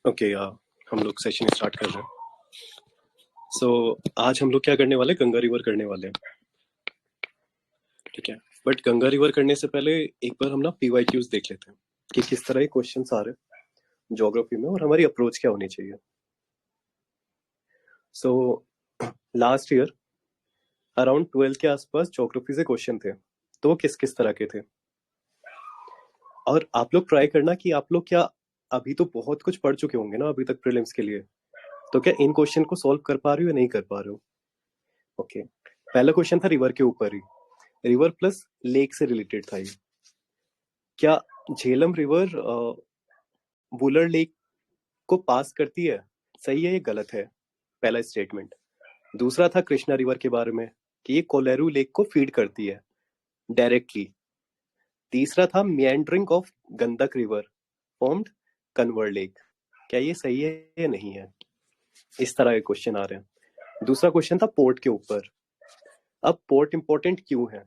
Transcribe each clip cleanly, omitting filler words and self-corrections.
Okay, हम लोग session start कर रहे हैं। सो आज हम लोग क्या करने वाले, गंगा रिवर करने वाले हैं, ठीक है। बट गंगा रिवर करने से पहले एक बार हम ना पीवाईक्यूज देख लेते हैं कि किस तरह के क्वेश्चंस आ रहे हैं ज्योग्राफी में और हमारी अप्रोच क्या होनी चाहिए। सो लास्ट ईयर अराउंड 12 के आसपास ज्योग्राफी से क्वेश्चन थे, तो वो किस किस तरह के थे। और आप लोग ट्राई करना कि आप लोग क्या अभी तो बहुत कुछ पढ़ चुके होंगे ना अभी तक प्रीलिम्स के लिए, तो क्या इन क्वेश्चन को सॉल्व कर पा रहे हो या नहीं कर पा रहे हो। ओके, पहला क्वेश्चन था रिवर के ऊपर ही, रिवर प्लस लेक से रिलेटेड था ये। क्या झेलम रिवर वुलर लेक को पास करती है, सही है ये गलत है, पहला स्टेटमेंट। दूसरा था कृष्णा रिवर के बारे में कि ये कोलेरू लेक को फीड करती है डायरेक्टली। तीसरा था meandering of Gandak river formed Kanwar lake, क्या ये सही है या नहीं है। इस तरह के क्वेश्चन आ रहे हैं। दूसरा क्वेश्चन था पोर्ट के ऊपर। अब पोर्ट इंपॉर्टेंट क्यों है,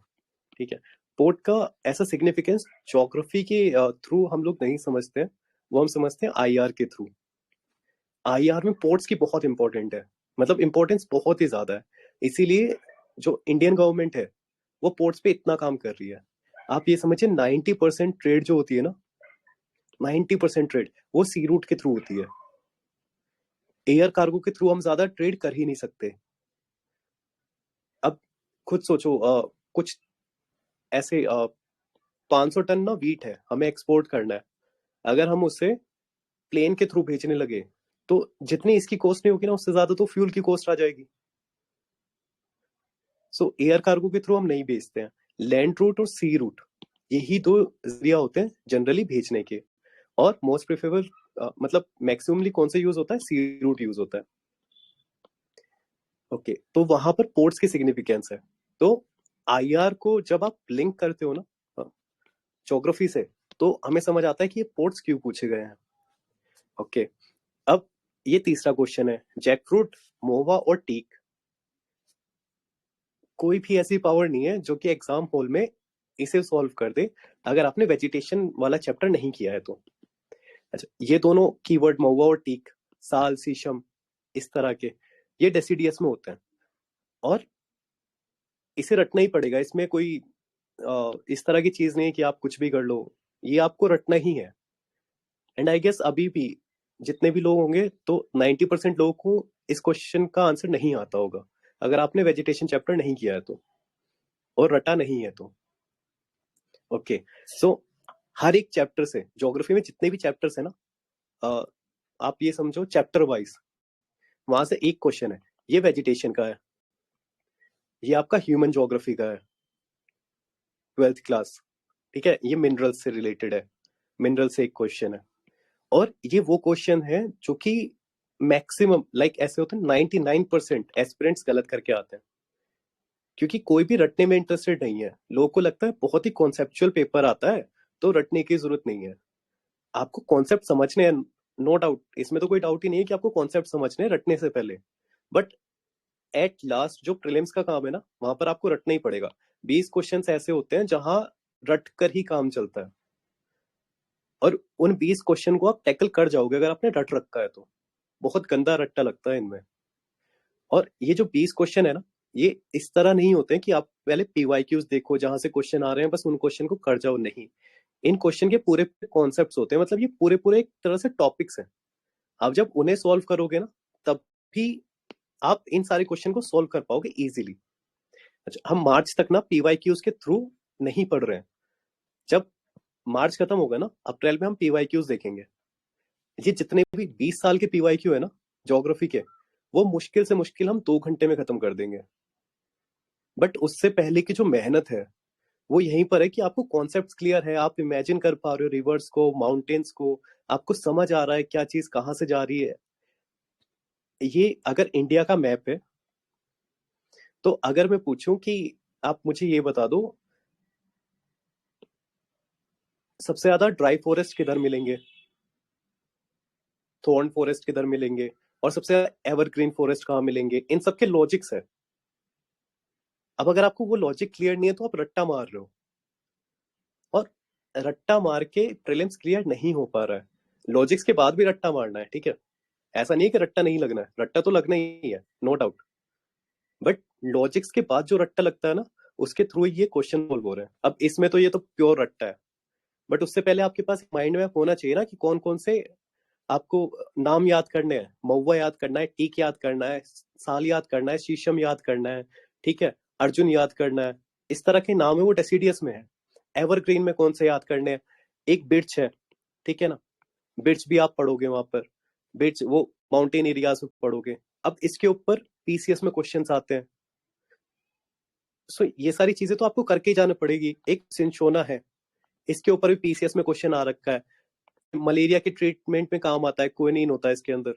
ठीक है। पोर्ट का ऐसा सिग्निफिकेंस ज्योग्राफी के थ्रू हम लोग नहीं समझते हैं, वो हम समझते हैं आईआर के थ्रू। आईआर में पोर्ट्स की बहुत इंपॉर्टेंट है, मतलब इंपॉर्टेंस बहुत ही ज्यादा है। इसीलिए जो इंडियन गवर्नमेंट है वो पोर्ट्स पे इतना काम कर रही है। आप ये समझिए 90% ट्रेड जो होती है ना, 90% ट्रेड वो सी रूट के थ्रू होती है। एयर कार्गो के थ्रू हम ज्यादा ट्रेड कर ही नहीं सकते। अब खुद सोचो, कुछ ऐसे 500 टन ना वीट है, हमें एक्सपोर्ट करना है। अगर हम उसे प्लेन के थ्रू भेजने लगे तो जितनी इसकी कॉस्ट नहीं होगी ना, उससे ज्यादा तो फ्यूल की कॉस्ट आ जाएगी। सो एयर कार्गो के थ्रू हम नहीं भेजते हैं। लैंड रूट और सी रूट, यही दो जरिया होते हैं जनरली भेजने के। और मोस्ट प्रेफरेबल मतलब मैक्सिममली कौन सा यूज होता है, सी रूट यूज होता है। ओके, तो वहां पर पोर्ट्स की सिग्निफिकेंस है। तो आईआर को जब आप लिंक करते हो ना ज्योग्राफी से, तो हमें समझ आता है कि ये पोर्ट्स क्यों पूछे गए हैं। ओके, अब ये तीसरा क्वेश्चन है, जैकफ्रूट, मोवा और टीक। कोई भी ऐसी पावर नहीं है जो कि एग्जाम हॉल में इसे सॉल्व कर दे अगर आपने वेजिटेशन वाला चैप्टर नहीं किया है तो। अच्छा, ये दोनों कीवर्ड महुआ और टीक, साल शीशम, इस तरह के, ये डेसिडियस में होते हैं और इसे रटना ही पड़ेगा। इसमें कोई इस तरह की चीज नहीं है कि आप कुछ भी कर लो, ये आपको रटना ही है। एंड आई गेस अभी भी जितने भी लोग होंगे तो 90% लोगों को इस क्वेश्चन का आंसर नहीं आता होगा अगर आपने वेजिटेशन चैप्टर नहीं किया है तो, और रटा नहीं है तो। ओके, सो हर एक चैप्टर से, ज्योग्राफी में जितने भी चैप्टर्स है ना, अ, आप ये समझो चैप्टर वाइज वहां से एक क्वेश्चन है। ये वेजिटेशन का है, ये आपका ह्यूमन ज्योग्राफी का है, 12th क्लास, ठीक है। ये मिनरल से रिलेटेड है, मिनरल से एक क्वेश्चन है। और ये वो क्वेश्चन है जो कि मैक्सिमम लाइक ऐसे होते हैं 99% एस्पिरेंट्स गलत करके आते हैं, क्योंकि कोई भी रटने में इंटरेस्टेड नहीं है। लोगों को लगता है बहुत ही कॉन्सेप्चुअल पेपर आता है तो रटने की जरूरत नहीं है। आपको कॉन्सेप्ट समझने हैं, नो डाउट, इसमें तो कोई डाउट ही नहीं है कि आपको कॉन्सेप्ट समझने हैं रटने से पहले। बट एट लास्ट जो प्रीलिम्स का काम है ना, वहां पर आपको रटना ही पड़ेगा। 20 क्वेश्चन ऐसे होते हैं जहां रट कर ही काम चलता है, और उन 20 क्वेश्चन को आप टैकल कर जाओगे अगर आपने रट रखा है तो। बहुत गंदा रट्टा लगता है इनमें। और ये जो 20 क्वेश्चन है ना, ये इस तरह नहीं होते हैं कि आप पहले पीवाईक्यूज देखो जहां से क्वेश्चन आ रहे हैं बस उन क्वेश्चन को कर जाओ, नहीं। इन क्वेश्चन के पूरे कॉन्सेप्ट्स होते हैं, मतलब ये पूरे पूरे एक तरह से टॉपिक्स हैं। आप जब उन्हें सॉल्व करोगे ना, तब भी आप इन सारे क्वेश्चन को सॉल्व कर पाओगे इजीली। अच्छा, हम मार्च तक ना पीवाईक्यूज के थ्रू नहीं पढ़ रहे हैं। जब मार्च खत्म होगा ना, अप्रैल में हम पीवाईक्यूज देखेंगे। ये जितने भी 20 साल के पीवाईक्यू है ना ज्योग्राफी के, वो मुश्किल से मुश्किल हम 2 घंटे में खत्म कर देंगे। बट उससे पहले की जो मेहनत है वो यहीं पर है कि आपको कॉन्सेप्ट्स क्लियर है, आप इमेजिन कर पा रहे हो रिवर्स को, माउंटेन्स को, आपको समझ आ रहा है क्या चीज कहाँ से जा रही है। ये अगर इंडिया का मैप है तो अगर मैं पूछूं कि आप मुझे ये बता दो, सबसे ज्यादा ड्राई फॉरेस्ट किधर मिलेंगे, थॉर्न फॉरेस्ट किधर मिलेंगे, और सबसे ज्यादा एवरग्रीन फॉरेस्ट कहाँ मिलेंगे, इन सबके लॉजिक्स है। अब अगर आपको वो लॉजिक क्लियर नहीं है तो आप रट्टा मार रहे हो, और रट्टा मार के प्रीलिम्स क्लियर नहीं हो पा रहा है। लॉजिक्स के बाद भी रट्टा मारना है, ठीक है। ऐसा नहीं है कि रट्टा नहीं लगना है, रट्टा तो लगना ही है, नो डाउट। बट लॉजिक्स के बाद जो रट्टा लगता है ना, उसके थ्रू ये क्वेश्चन सॉल्व हो रहे हैं। अब इसमें तो ये तो प्योर रट्टा है, बट उससे पहले आपके पास माइंड मैप होना चाहिए ना कि कौन कौन से आपको नाम याद करने हैं। महुआ याद करना है, टीक याद करना है, साल याद करना है, शीशम याद करना है, ठीक है, अर्जुन याद करना है। इस तरह के नाम है वो डेसिडियस में है। एवरग्रीन में कौन से याद करने हैं, एक बिर्च है, ठीक है ना, बिर्च भी आप पढ़ोगे वहां पर, बिर्च वो माउंटेन एरियाज में पढ़ोगे। अब इसके ऊपर पीसीएस में क्वेश्चंस आते हैं। सो ये सारी चीजें तो आपको करके ही जाना पड़ेगी। एक सिंचोना है, इसके ऊपर भी पीसीएस में क्वेश्चन आ रखा है। मलेरिया के ट्रीटमेंट में काम आता है, क्विनीन होता है इसके अंदर।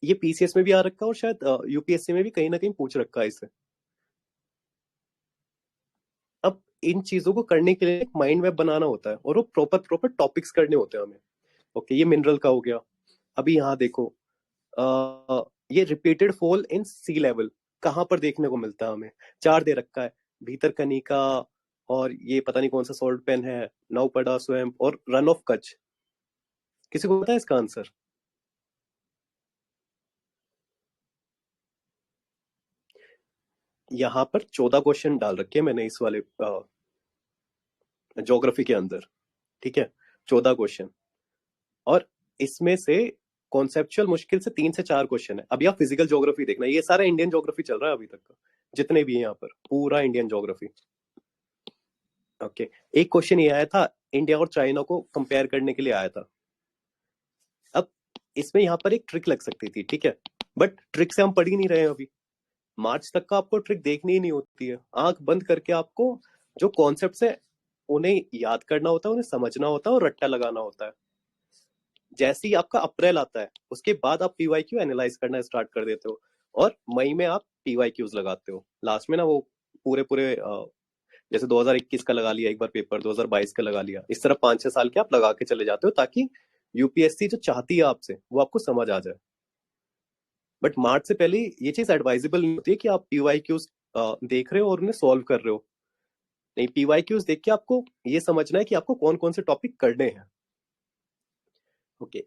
ये पीसीएस में भी आ रखा है और शायद यूपीएससी में भी कहीं ना कहीं पूछ रखा है इसे। अब इन चीजों को करने के लिए एक माइंड मैप बनाना होता है, और वो प्रॉपर प्रॉपर टॉपिक्स करने होते हैं हमें। ओके, ये मिनरल का हो गया। अभी यहाँ देखो, ये repeated fall in sea level कहाँ पर देखने को मिलता है हमें। चार दे रखा है, भीतरकनिका, और ये पता नहीं कौन सा सॉल्ट पेन है, नौपड़ा स्वयं, और रन ऑफ कच्छ। किसी को पता है इसका आंसर? यहाँ पर 14 क्वेश्चन डाल रखे हैं मैंने इस वाले ज्योग्राफी के अंदर, ठीक है, 14 क्वेश्चन। और इसमें से कॉन्सेप्चुअल मुश्किल से 3 से 4 क्वेश्चन है। अभी आप फिजिकल ज्योग्राफी देखना, ये सारा इंडियन ज्योग्राफी चल रहा है अभी तक का, जितने भी हैं यहाँ पर, पूरा इंडियन ज्योग्राफी। ओके, एक क्वेश्चन ये आया था, इंडिया और चाइना को कंपेयर करने के लिए आया था। अब इसमें यहाँ पर एक ट्रिक लग सकती थी, ठीक है, बट ट्रिक से हम पढ़ ही नहीं रहे हैं अभी। मार्च तक का आपको ट्रिक देखनी ही नहीं होती है। आंख बंद करके आपको जो कॉन्सेप्ट है उन्हें याद करना होता है, उन्हें समझना होता है, और रट्टा लगाना होता है। जैसे ही आपका अप्रैल आता है, उसके बाद आप पीवाईक्यू एनालाइज करना स्टार्ट कर देते हो, और मई में आप पीवाईक्यूज लगाते हो लास्ट में ना, वो पूरे पूरे जैसे 2021 का लगा लिया एक बार पेपर, 2022 का लगा लिया, इस तरह 5-6 साल के आप लगा के चले जाते हो, ताकि यूपीएससी जो चाहती है आपसे वो आपको समझ आ जाए। बट मार्च से पहले ये चीज एडवाइजेबल नहीं होती है कि आप पीवाईक्यूज देख रहे हो और उन्हें सॉल्व कर रहे हो। नहीं, पीवाईक्यूज देख के आपको ये समझना है कि आपको कौन कौन से टॉपिक करने हैं। ओके,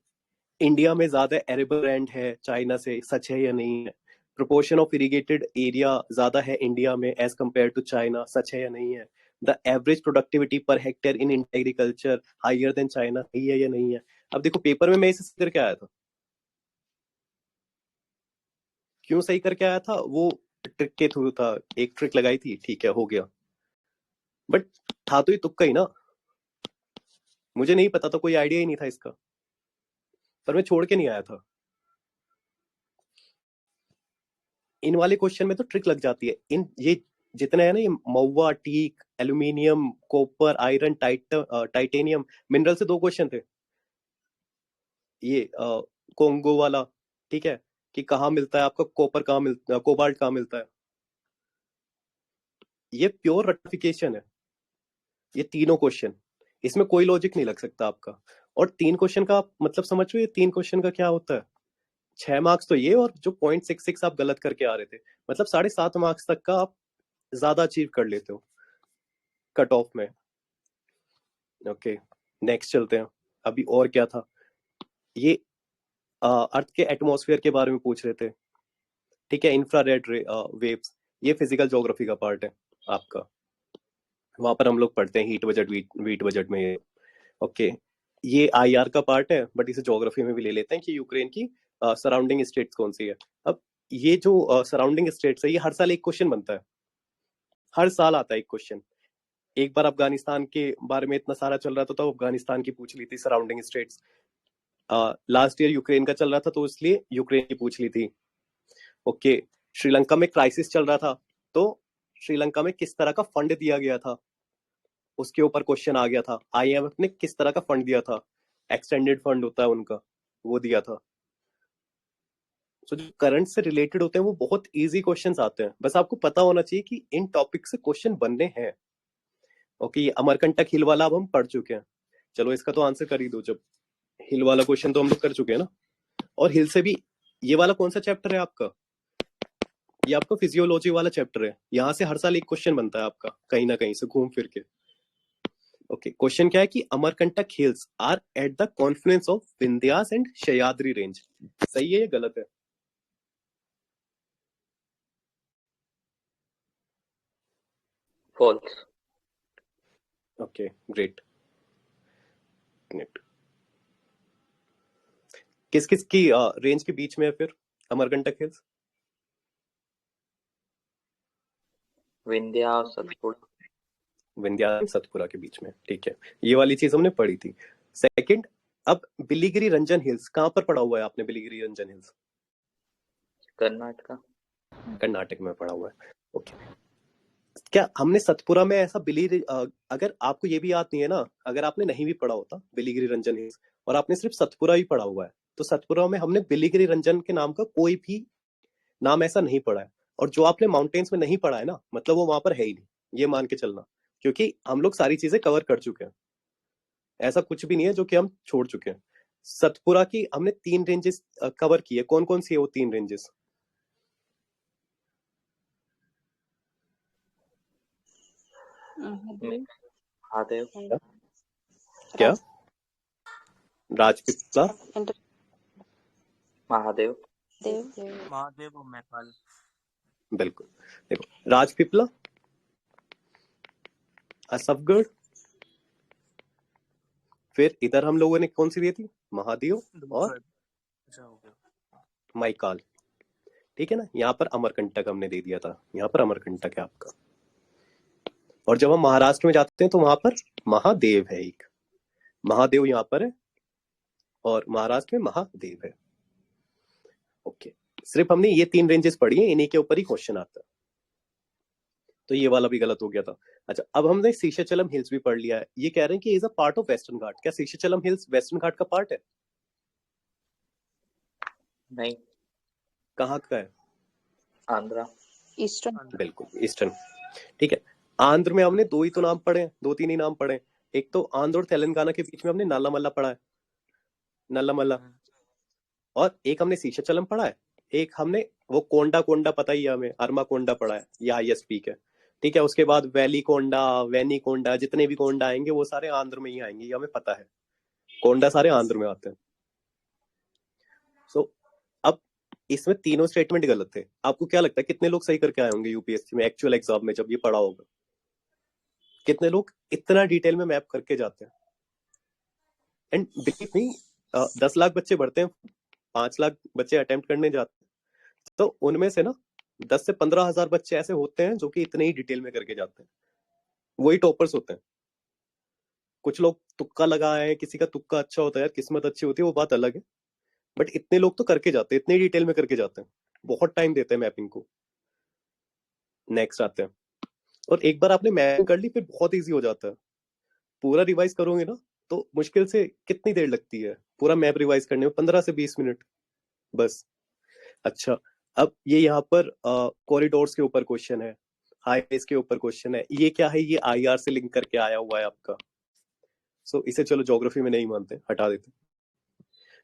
इंडिया में ज्यादा एरेबल लैंड है चाइना से, सच है या नहीं है? प्रोपोर्शन ऑफ इरिगेटेड एरिया ज्यादा है इंडिया में एज कंपेयर टू चाइना, सच है या नहीं है? The average productivity per hectare in agriculture higher than China, सही है या नहीं है? अब देखो, पेपर में मैं इसे करके आया था। क्यों सही करके आया था? वो ट्रिक के थ्रू था, एक ट्रिक लगाई थी, ठीक है, हो गया। बट था तो ये तुक्का ही ना, मुझे नहीं पता था, कोई आइडिया ही नहीं था इसका, पर मैं छोड़ के नहीं आया था। इन वाले क्वेश्चन में तो ट्रिक लग जाती है। इन ये जितने हैं ना, ये महुआ, teak, aluminium, copper, iron, titanium, mineral से 2 क्वेश्चन थे। ये कोंगो वाला, ठीक है, कि कहाँ मिलता है आपका कॉपर, कहाँ मिलता है कोबाल्ट, कहाँ मिलता है। ये प्योर रटिफिकेशन है, ये तीनों क्वेश्चन। इसमें कोई लॉजिक नहीं लग सकता आपका। और 3 क्वेश्चन का आप मतलब समझ रहे हो, ये 3 क्वेश्चन का क्या होता है? 6 मार्क्स तो ये, और जो 0.66 आप गलत करके आ रहे थे, मतलब 7.5 मार्क्स तक का आप ज्यादा अचीव कर लेते हो कट ऑफ में। ओके, नेक्स्ट चलते हैं। अभी और क्या था, ये अर्थ के एटमॉस्फेयर के बारे में पूछ रहे थे, ठीक है, इंफ्रारेड वेव्स। ये फिजिकल ज्योग्राफी का पार्ट है आपका, वहां पर हम लोग पढ़ते हैं हीट बजट, वीट बजट में ये। ओके, ये आईआर का पार्ट है, बट इसे ज्योग्राफी में भी ले लेते हैं कि यूक्रेन की सराउंडिंग स्टेट्स कौन सी है। अब ये जो सराउंडिंग स्टेट्स है, ये हर साल एक क्वेश्चन बनता है, हर साल आता है एक क्वेश्चन। एक बार अफगानिस्तान के बारे में इतना सारा चल रहा था तो अफगानिस्तान की पूछ ली थी surrounding states. Last year Ukraine का चल रहा था तो इसलिए यूक्रेन की पूछ ली थी। ओके, श्रीलंका में क्राइसिस चल रहा था, तो श्रीलंका में किस तरह का फंड दिया गया था, उसके ऊपर क्वेश्चन आ गया था। आईएमएफ ने किस तरह का फंड दिया था, एक्सटेंडेड फंड होता है उनका, वो दिया था। सो जो करंट से रिलेटेड होते हैं वो बहुत इजी क्वेश्चंस आते हैं, बस आपको पता होना चाहिए कि इन टॉपिक से क्वेश्चन बनने हैं। ओके, ये अमरकंटक हिल वाला अब हम पढ़ चुके हैं, चलो इसका तो आंसर कर ही दो। जब हिल वाला क्वेश्चन तो हम लोग कर चुके हैं ना, और हिल से भी ये वाला कौन सा चैप्टर है आपका? ये आपका फिजियोलॉजी वाला चैप्टर है, यहाँ से हर साल एक क्वेश्चन बनता है आपका कहीं ना कहीं से घूम फिर के। ओके, क्वेश्चन क्या है कि Amarkantak hills are at the confluence of Vindhyas and Sahyadri range. सही है या गलत है? फॉल्स। Okay great. किस किस की रेंज के बीच में है फिर अमरकंटक हिल्स? विंध्या और सतपुड़ा। विंध्याचल सतपुरा के बीच में, ठीक है, ये वाली चीज हमने पढ़ी थी। सेकंड, अब बिलीगिरी रंजन हिल्स कहाँ पर पढ़ा हुआ है आपने? बिलीगिरी रंजन हिल्स कर्नाटका। कर्नाटक में पढ़ा हुआ है। ओके, क्या हमने सतपुरा में ऐसा अगर आपको ये भी याद नहीं है ना, अगर आपने नहीं भी पढ़ा होता बिलीगिरी रंजन हिल्स और आपने सिर्फ सतपुरा ही पढ़ा हुआ है, तो सतपुरा में हमने बिलीगिरी रंजन के नाम का कोई भी नाम ऐसा नहीं पढ़ा है। और जो आपने माउंटेन्स में नहीं पढ़ा है ना, मतलब वो वहां पर है ही नहीं, ये मान के चलना, क्योंकि हम लोग सारी चीजें कवर कर चुके हैं। ऐसा कुछ भी नहीं है जो कि हम छोड़ चुके हैं। सतपुरा की हमने 3 रेंजेस कवर की है, कौन कौन सी है वो 3 रेंजेस? महादेव। क्या? राजपीपला, महादेव। महादेव और मैकाल। बिल्कुल। देखो, राजपीपला, असफगढ़, फिर इधर हम लोगों ने कौन सी दी थी? महादेव और माइकाल, ठीक है ना। यहाँ पर अमरकंटक हमने दे दिया था, यहाँ पर अमरकंटक है आपका। और जब हम महाराष्ट्र में जाते हैं तो वहां पर महादेव है, एक महादेव यहाँ पर है और महाराष्ट्र में महादेव है। ओके, सिर्फ हमने ये 3 रेंजेस पढ़ी है, इन्हीं के ऊपर ही क्वेश्चन आता है, तो ये वाला भी गलत हो गया था। अच्छा, अब हमने शेषाचलम हिल्स भी पढ़ लिया है। ये कह रहे हैं कि is a part of western Ghat. क्या शेषाचलम हिल्स वेस्टर्न घाट का पार्ट है? नहीं। कहाँ का है? आंध्रा। ईस्टर्न। बिल्कुल ईस्टर्न, ठीक है। आंध्र में हमने 2 ही तो नाम पढ़े, 2-3 ही नाम पढ़े। एक तो आंध्र और तेलंगाना के बीच में हमने नालामल्ला पढ़ा है, नल्लामल्ला, और एक हमने शेषाचलम पढ़ा है। एक हमने वो कोंडा कोंडा, पता ही है हमें, अरमा कोंडा पढ़ा है, या ISP है, ठीक है। उसके बाद वैली कोंडा, वैनी कोंडा, जितने भी कोंडा आएंगे वो सारे आंध्र में ही आएंगे, ये हमें पता है। कोंडा सारे आंध्र में आते हैं। सो अब इसमें तीनों स्टेटमेंट गलत थे। आपको क्या लगता है कितने लोग सही करके आए होंगे UPSC में एक्चुअल एग्जाम में, जब ये पढ़ा होगा? कितने लोग इतना डिटेल में मैप करके जाते हैं? एंड बिलीव मी, 10 लाख बच्चे बढ़ते हैं, 5 लाख बच्चे अटेम्प्ट करने जाते हैं, तो उनमें से ना 10 से 15 हजार बच्चे ऐसे होते हैं जो कि इतने ही डिटेल में करके जाते हैं, वही टॉपर्स होते हैं। कुछ लोग तुक्का लगाए हैं, किसी का तुक्का अच्छा होता है, किस्मत अच्छी होती है, वो बात अलग है, बट इतने लोग तो करके जाते हैं, इतने डिटेल में करके जाते हैं, बहुत टाइम देते हैं मैपिंग को। नेक्स्ट आते हैं, और एक बार आपने मैपिंग कर ली फिर बहुत इजी हो जाता है। पूरा रिवाइज करोगे ना तो मुश्किल से कितनी देर लगती है पूरा मैप रिवाइज करने में? 15 से 20 मिनट बस। अच्छा, अब ये यहाँ पर कॉरिडोर्स के ऊपर क्वेश्चन है, हाईवेज के ऊपर क्वेश्चन है। ये क्या है? ये IR से लिंक करके आया हुआ है आपका। सो इसे चलो ज्योग्राफी में नहीं मानते, हटा देते।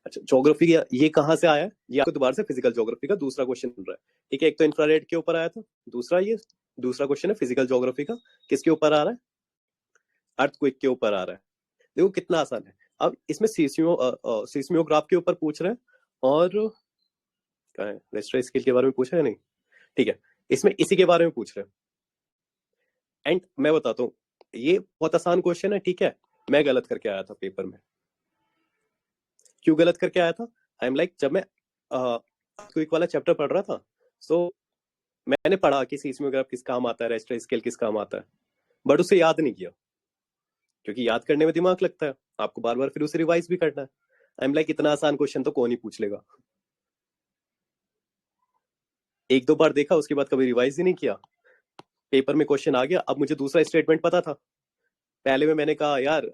अच्छा, ज्योग्राफी ये कहाँ से आया है? ये आपको दोबारा से फिजिकल ज्योग्राफी का दूसरा क्वेश्चन मिल रहा है, ठीक है। एक तो इंफ्रारेड के ऊपर आया था, दूसरा क्वेश्चन है फिजिकल ज्योग्राफी का, किसके ऊपर आ रहा है? अर्थक्वेक के ऊपर आ रहा है। देखो कितना आसान है। अब इसमें सीस्मियोग्राफ के ऊपर पूछ रहे हैं, और क्या है, रेस्टर स्केल के बारे में पूछा है नहीं, ठीक है, इसमें इसी के बारे में पूछ रहे हैं। एंड मैं बताता हूँ, ये बहुत आसान क्वेश्चन है, ठीक है। मैं गलत करके आया था पेपर में। क्यों गलत करके आया था? आई एम लाइक, जब मैं क्विक वाला चैप्टर पढ़ रहा था, सो मैंने पढ़ा कि सीस्मियोग्राफ किस काम आता है, रेस्टर स्केल किस काम आता है, बट उसे याद नहीं किया, क्योंकि याद करने में दिमाग लगता है, आपको बार बार फिर उसे रिवाइज भी करना है। आई एम लाइक, इतना आसान क्वेश्चन तो कौन ही पूछ लेगा। 1-2 बार देखा, उसके बाद कभी रिवाइज ही नहीं किया, पेपर में क्वेश्चन आ गया। अब मुझे दूसरा स्टेटमेंट पता था, पहले में मैंने कहा यार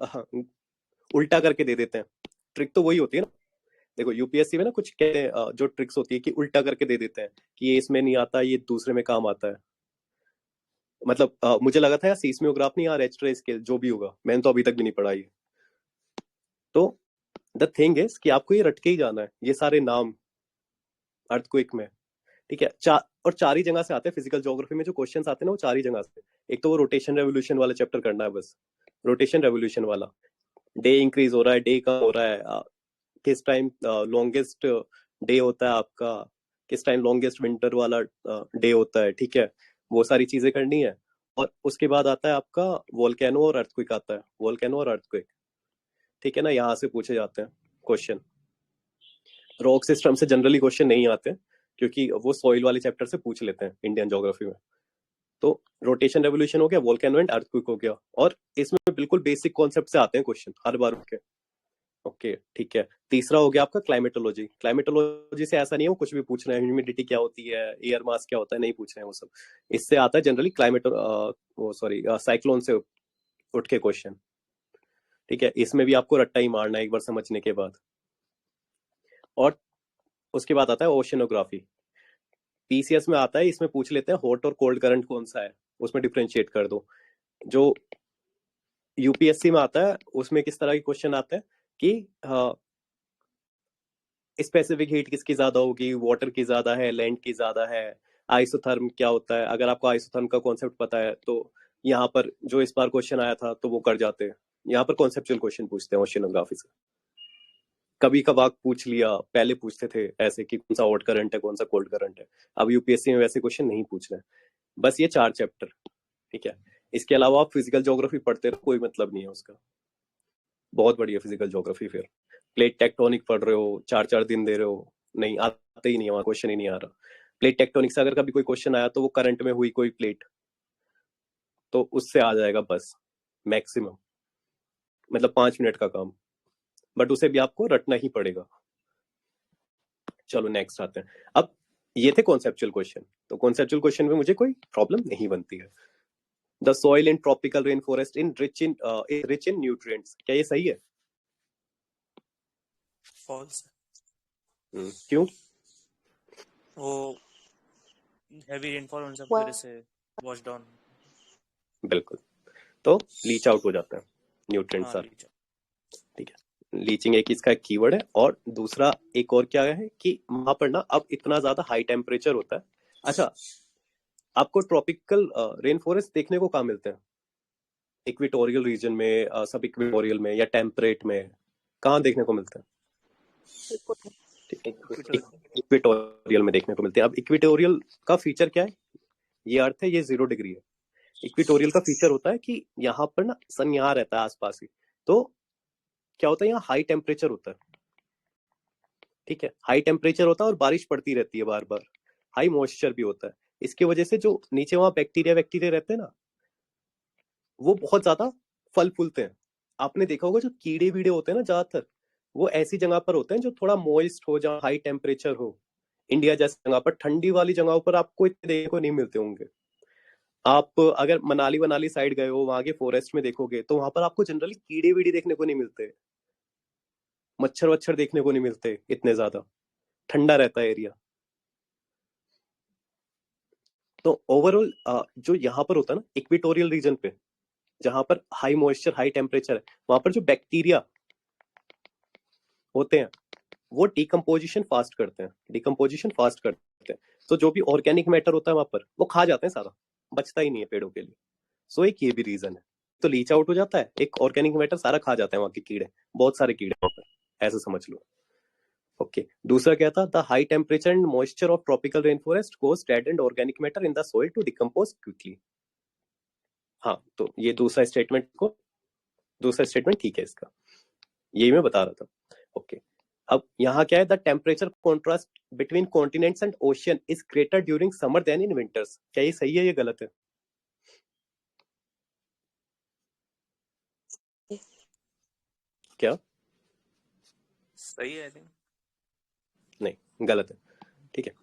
उल्टा करके दे देते हैं, ट्रिक तो वही होती है ना। देखो यूपीएससी में ना कुछ कहते हैं जो ट्रिक्स होती है कि उल्टा करके दे देते हैं कि ये इसमें नहीं आता, ये दूसरे में काम आता है। मतलब मुझे लगा था यार सीस्मियोग्राफ नहीं यार, एक्स रे स्केल जो भी होगा, मैंने तो अभी तक भी नहीं पढ़ा ये। तो द थिंग इज कि आपको ये रट के ही जाना है, ये सारे नाम अर्थक्वेक में, ठीक है। चार ही जगह से आते हैं फिजिकल ज्योग्राफी में जो क्वेश्चंस आते हैं ना, वो चार ही जगह से। एक तो वो रोटेशन रेवोल्यूशन वाला चैप्टर करना है बस, रोटेशन रेवोल्यूशन वाला। डे इंक्रीज हो रहा है, डे कम हो रहा है, किस टाइम लॉन्गेस्ट डे होता है आपका, किस टाइम लॉन्गेस्ट विंटर वाला डे होता है, ठीक है। वो सारी चीजें करनी है। और उसके बाद आता है आपका वोल्केनो और अर्थक्वेक आता है, वोल्केनो और अर्थक्वेक, ठीक है ना। यहाँ से पूछे जाते हैं क्वेश्चन। रॉक सिस्टम से जनरली क्वेश्चन नहीं आते क्योंकि वो सॉइल वाले चैप्टर से पूछ लेते हैं इंडियन ज्योग्राफी में। तो रोटेशन रेवोल्यूशन हो गया, वोल्केनो एंड अर्थक्वेक हो गया, और इसमें बिल्कुल बेसिक कॉन्सेप्ट से आते हैं क्वेश्चन हर बार के। ओके ठीक है। तीसरा हो गया आपका क्लाइमेटोलॉजी। क्लाइमेटोलॉजी से ऐसा नहीं है वो कुछ भी पूछ रहे हैं, ह्यूमिडिटी क्या होती है, एयर मास क्या होता है, नहीं पूछ रहे हैं वो सब। इससे आता है जनरली साइक्लोन से उठ के क्वेश्चन, ठीक है। इसमें भी आपको रट्टा ही मारना है एक बार समझने के बाद। और उसके बाद आता है ओशनोग्राफी, पीसीएस में आता है, इसमें पूछ लेते हैं हॉट और कोल्ड करंट कौन सा है, उसमें डिफ्रेंशिएट कर दो। जो यूपीएससी में आता है उसमें किस तरह के क्वेश्चन आते हैं कि स्पेसिफिक हीट किसकी ज्यादा होगी, वाटर की ज्यादा है, लैंड की ज्यादा है, आइसोथर्म क्या होता है। अगर आपको आइसोथर्म का कॉन्सेप्ट पता है तो यहाँ पर जो इस बार क्वेश्चन आया था तो वो कर जाते हैं। यहाँ पर कॉन्सेप्चुअल क्वेश्चन पूछते हैं ओशिनोग्राफी से। कभी कभार पूछ लिया, पहले पूछते थे ऐसे कि कौन सा हॉट करंट है, कौन सा कोल्ड करंट है। अब यूपीएससी में वैसे क्वेश्चन नहीं पूछ रहे। बस ये 4 चैप्टर, ठीक है। इसके अलावा आप फिजिकल ज्योग्राफी पढ़ते रहो, कोई मतलब नहीं है उसका। बहुत बढ़िया फिजिकल ज्योग्राफी। फिर प्लेट टेक्टोनिक पढ़ रहे हो, 4-4 दिन दे रहे हो, नहीं आता ही नहीं है वहां, क्वेश्चन ही नहीं आ रहा। प्लेट टेक्टोनिक से अगर कभी कोई क्वेश्चन आया तो वो करंट में हुई कोई प्लेट, तो उससे आ जाएगा बस मैक्सिमम, मतलब 5 मिनट का काम। बट उसे भी आपको रटना ही पड़ेगा। चलो नेक्स्ट आते हैं। अब ये थे कॉन्सेप्चुअल क्वेश्चन, तो कॉन्सेप्चुअल क्वेश्चन में मुझे कोई प्रॉब्लम नहीं बनती है। The soil in tropical rain forest in rich in nutrients, क्या ये सही है? फॉल्स। क्यों? वो हैवी रेनफॉल होने से वजह से वॉश डाउन। बिल्कुल, तो लीच आउट हो जाता है न्यूट्रिएंट्स सारे, ठीक है। लीचिंग एक इसका कीवर्ड है। और दूसरा एक और क्या है कि वहां पर ना अब इतना ज्यादा हाई टेम्परेचर होता है। अच्छा, आपको ट्रॉपिकल रेन फॉरेस्ट देखने को कहाँ मिलते हैं? इक्वेटोरियल रीजन में, सब इक्वेटोरियल में या टेम्परेट में, कहाँ देखने को मिलते हैं? इक्वेटोरियल में देखने को मिलते हैं। अब इक्वेटोरियल का फीचर क्या है? ये अर्थ है ये 0 डिग्री है। इक्वेटोरियल का फीचर होता है कि यहाँ पर ना सन यहाँ रहता है आसपास ही, तो क्या होता है यहाँ हाई टेम्परेचर होता है, ठीक है। हाई टेम्परेचर होता है और बारिश पड़ती रहती है बार बार, हाई मॉइस्चर भी होता है। इसकी वजह से जो नीचे वहां बैक्टीरिया रहते हैं ना, वो बहुत ज्यादा फल फूलते हैं। आपने देखा होगा जो कीड़े वीड़े होते हैं ना, ज्यादातर वो ऐसी जगह पर होते हैं जो थोड़ा मॉइस्ट हो, जहाँ हाई टेम्परेचर हो। इंडिया जैसी जगह पर, ठंडी वाली जगहों पर आपको इतने देखने को नहीं मिलते होंगे। आप अगर मनाली वनाली साइड गए हो, वहां के फॉरेस्ट में देखोगे तो वहां पर आपको जनरली कीड़े वीड़े देखने को नहीं मिलते, मच्छर वच्छर देखने को नहीं मिलते इतने ज्यादा, ठंडा रहता है एरिया। तो ओवरऑल जो यहाँ पर होता है ना इक्वेटोरियल रीजन पे, जहां पर हाई मॉइस्चर हाई टेम्परेचर है, वहां पर जो बैक्टीरिया होते हैं वो डिकम्पोजिशन फास्ट करते हैं। तो जो भी ऑर्गेनिक मैटर होता है वहां पर वो खा जाते हैं सारा, बचता ही नहीं है पेड़ों के लिए। सो एक ये भी रीजन है। तो लीच आउट हो जाता है, एक ऑर्गेनिक मैटर सारा खा जाते हैं वहां के कीड़े, बहुत सारे कीड़े वहां पर, ऐसे समझ लो। ओके, दूसरा क्या था? The high temperature and moisture of tropical rain forest cause dead and organic matter in the soil to decompose quickly. हाँ, तो ये दूसरा स्टेटमेंट ठीक है इसका, यही मैं बता रहा था। ओके, अब यहाँ क्या है? The temperature contrast between continents and ocean is greater during summer than in winters, क्या ये सही है, ये गलत है? क्या सही है? आई थिंक नहीं, गलत है, ठीक है।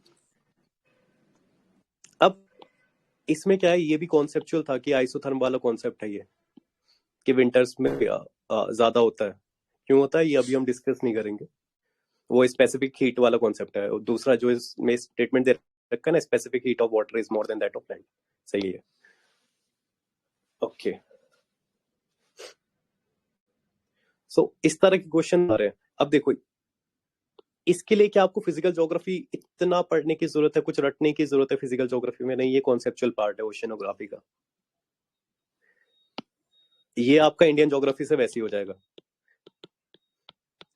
अब इसमें क्या है, ये भी कॉन्सेप्चुअल था कि आइसोथर्म वाला कॉन्सेप्ट है ये, कि विंटर्स में ज्यादा होता है। क्यों होता है ये अभी हम डिस्कस नहीं करेंगे। वो स्पेसिफिक हीट वाला कॉन्सेप्ट है। और दूसरा जो इसमें स्टेटमेंट दे रखा है ना, specific heat of water is more than that of land. सही है। ओके, सो इस तरह के क्वेश्चन आ रहे हैं। अब देखो, इसके लिए क्या आपको फिजिकल ज्योग्राफी इतना पढ़ने की जरूरत है, कुछ रटने की जरूरत है फिजिकल ज्योग्राफी में? नहीं, ये कॉन्सेप्चुअल पार्ट है ओशियनोग्राफी का। ये आपका इंडियन ज्योग्राफी से वैसे ही हो जाएगा,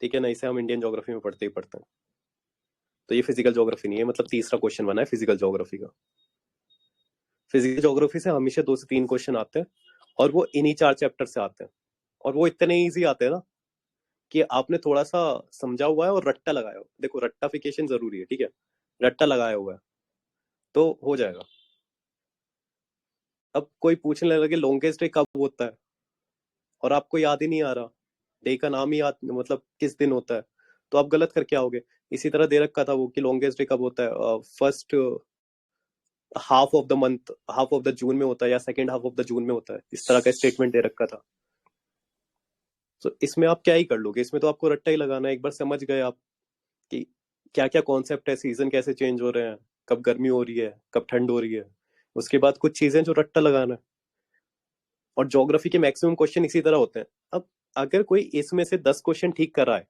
ठीक है ना? इसे हम इंडियन ज्योग्राफी में पढ़ते ही पढ़ते हैं। तो ये फिजिकल ज्योग्राफी नहीं है, मतलब तीसरा क्वेश्चन बना है फिजिकल ज्योग्राफी का। फिजिकल ज्योग्राफी से हमेशा 2 से 3 क्वेश्चन आते हैं, और वो इन्हीं 4 चैप्टर से आते हैं। और वो इतने इजी आते हैं ना कि आपने थोड़ा सा समझा हुआ है और रट्टा लगाया हो। देखो, रट्टाफिकेशन जरूरी है, ठीक है? रट्टा लगाया हुआ है तो हो जाएगा। अब कोई पूछने लगे लॉन्गेस्ट डे कब होता है, और आपको याद ही नहीं आ रहा, डे का नाम ही याद, मतलब किस दिन होता है, तो आप गलत करके आओगे। इसी तरह दे रखा था वो कि लॉन्गेस्ट डे कब होता है, first half of the month, half of the June में होता है, या second half of the June में होता है। इस तरह का स्टेटमेंट दे रखा था। तो इसमें आप क्या ही कर लोगे, इसमें तो आपको रट्टा ही लगाना है। एक बार समझ गए आप कि क्या क्या कॉन्सेप्ट है, सीजन कैसे चेंज हो रहे हैं, कब गर्मी हो रही है, कब ठंड हो रही है, उसके बाद कुछ चीजें जो रट्टा लगाना है। और ज्योग्राफी के मैक्सिमम क्वेश्चन इसी तरह होते हैं। अब अगर कोई इसमें से 10 क्वेश्चन ठीक कर रहा है,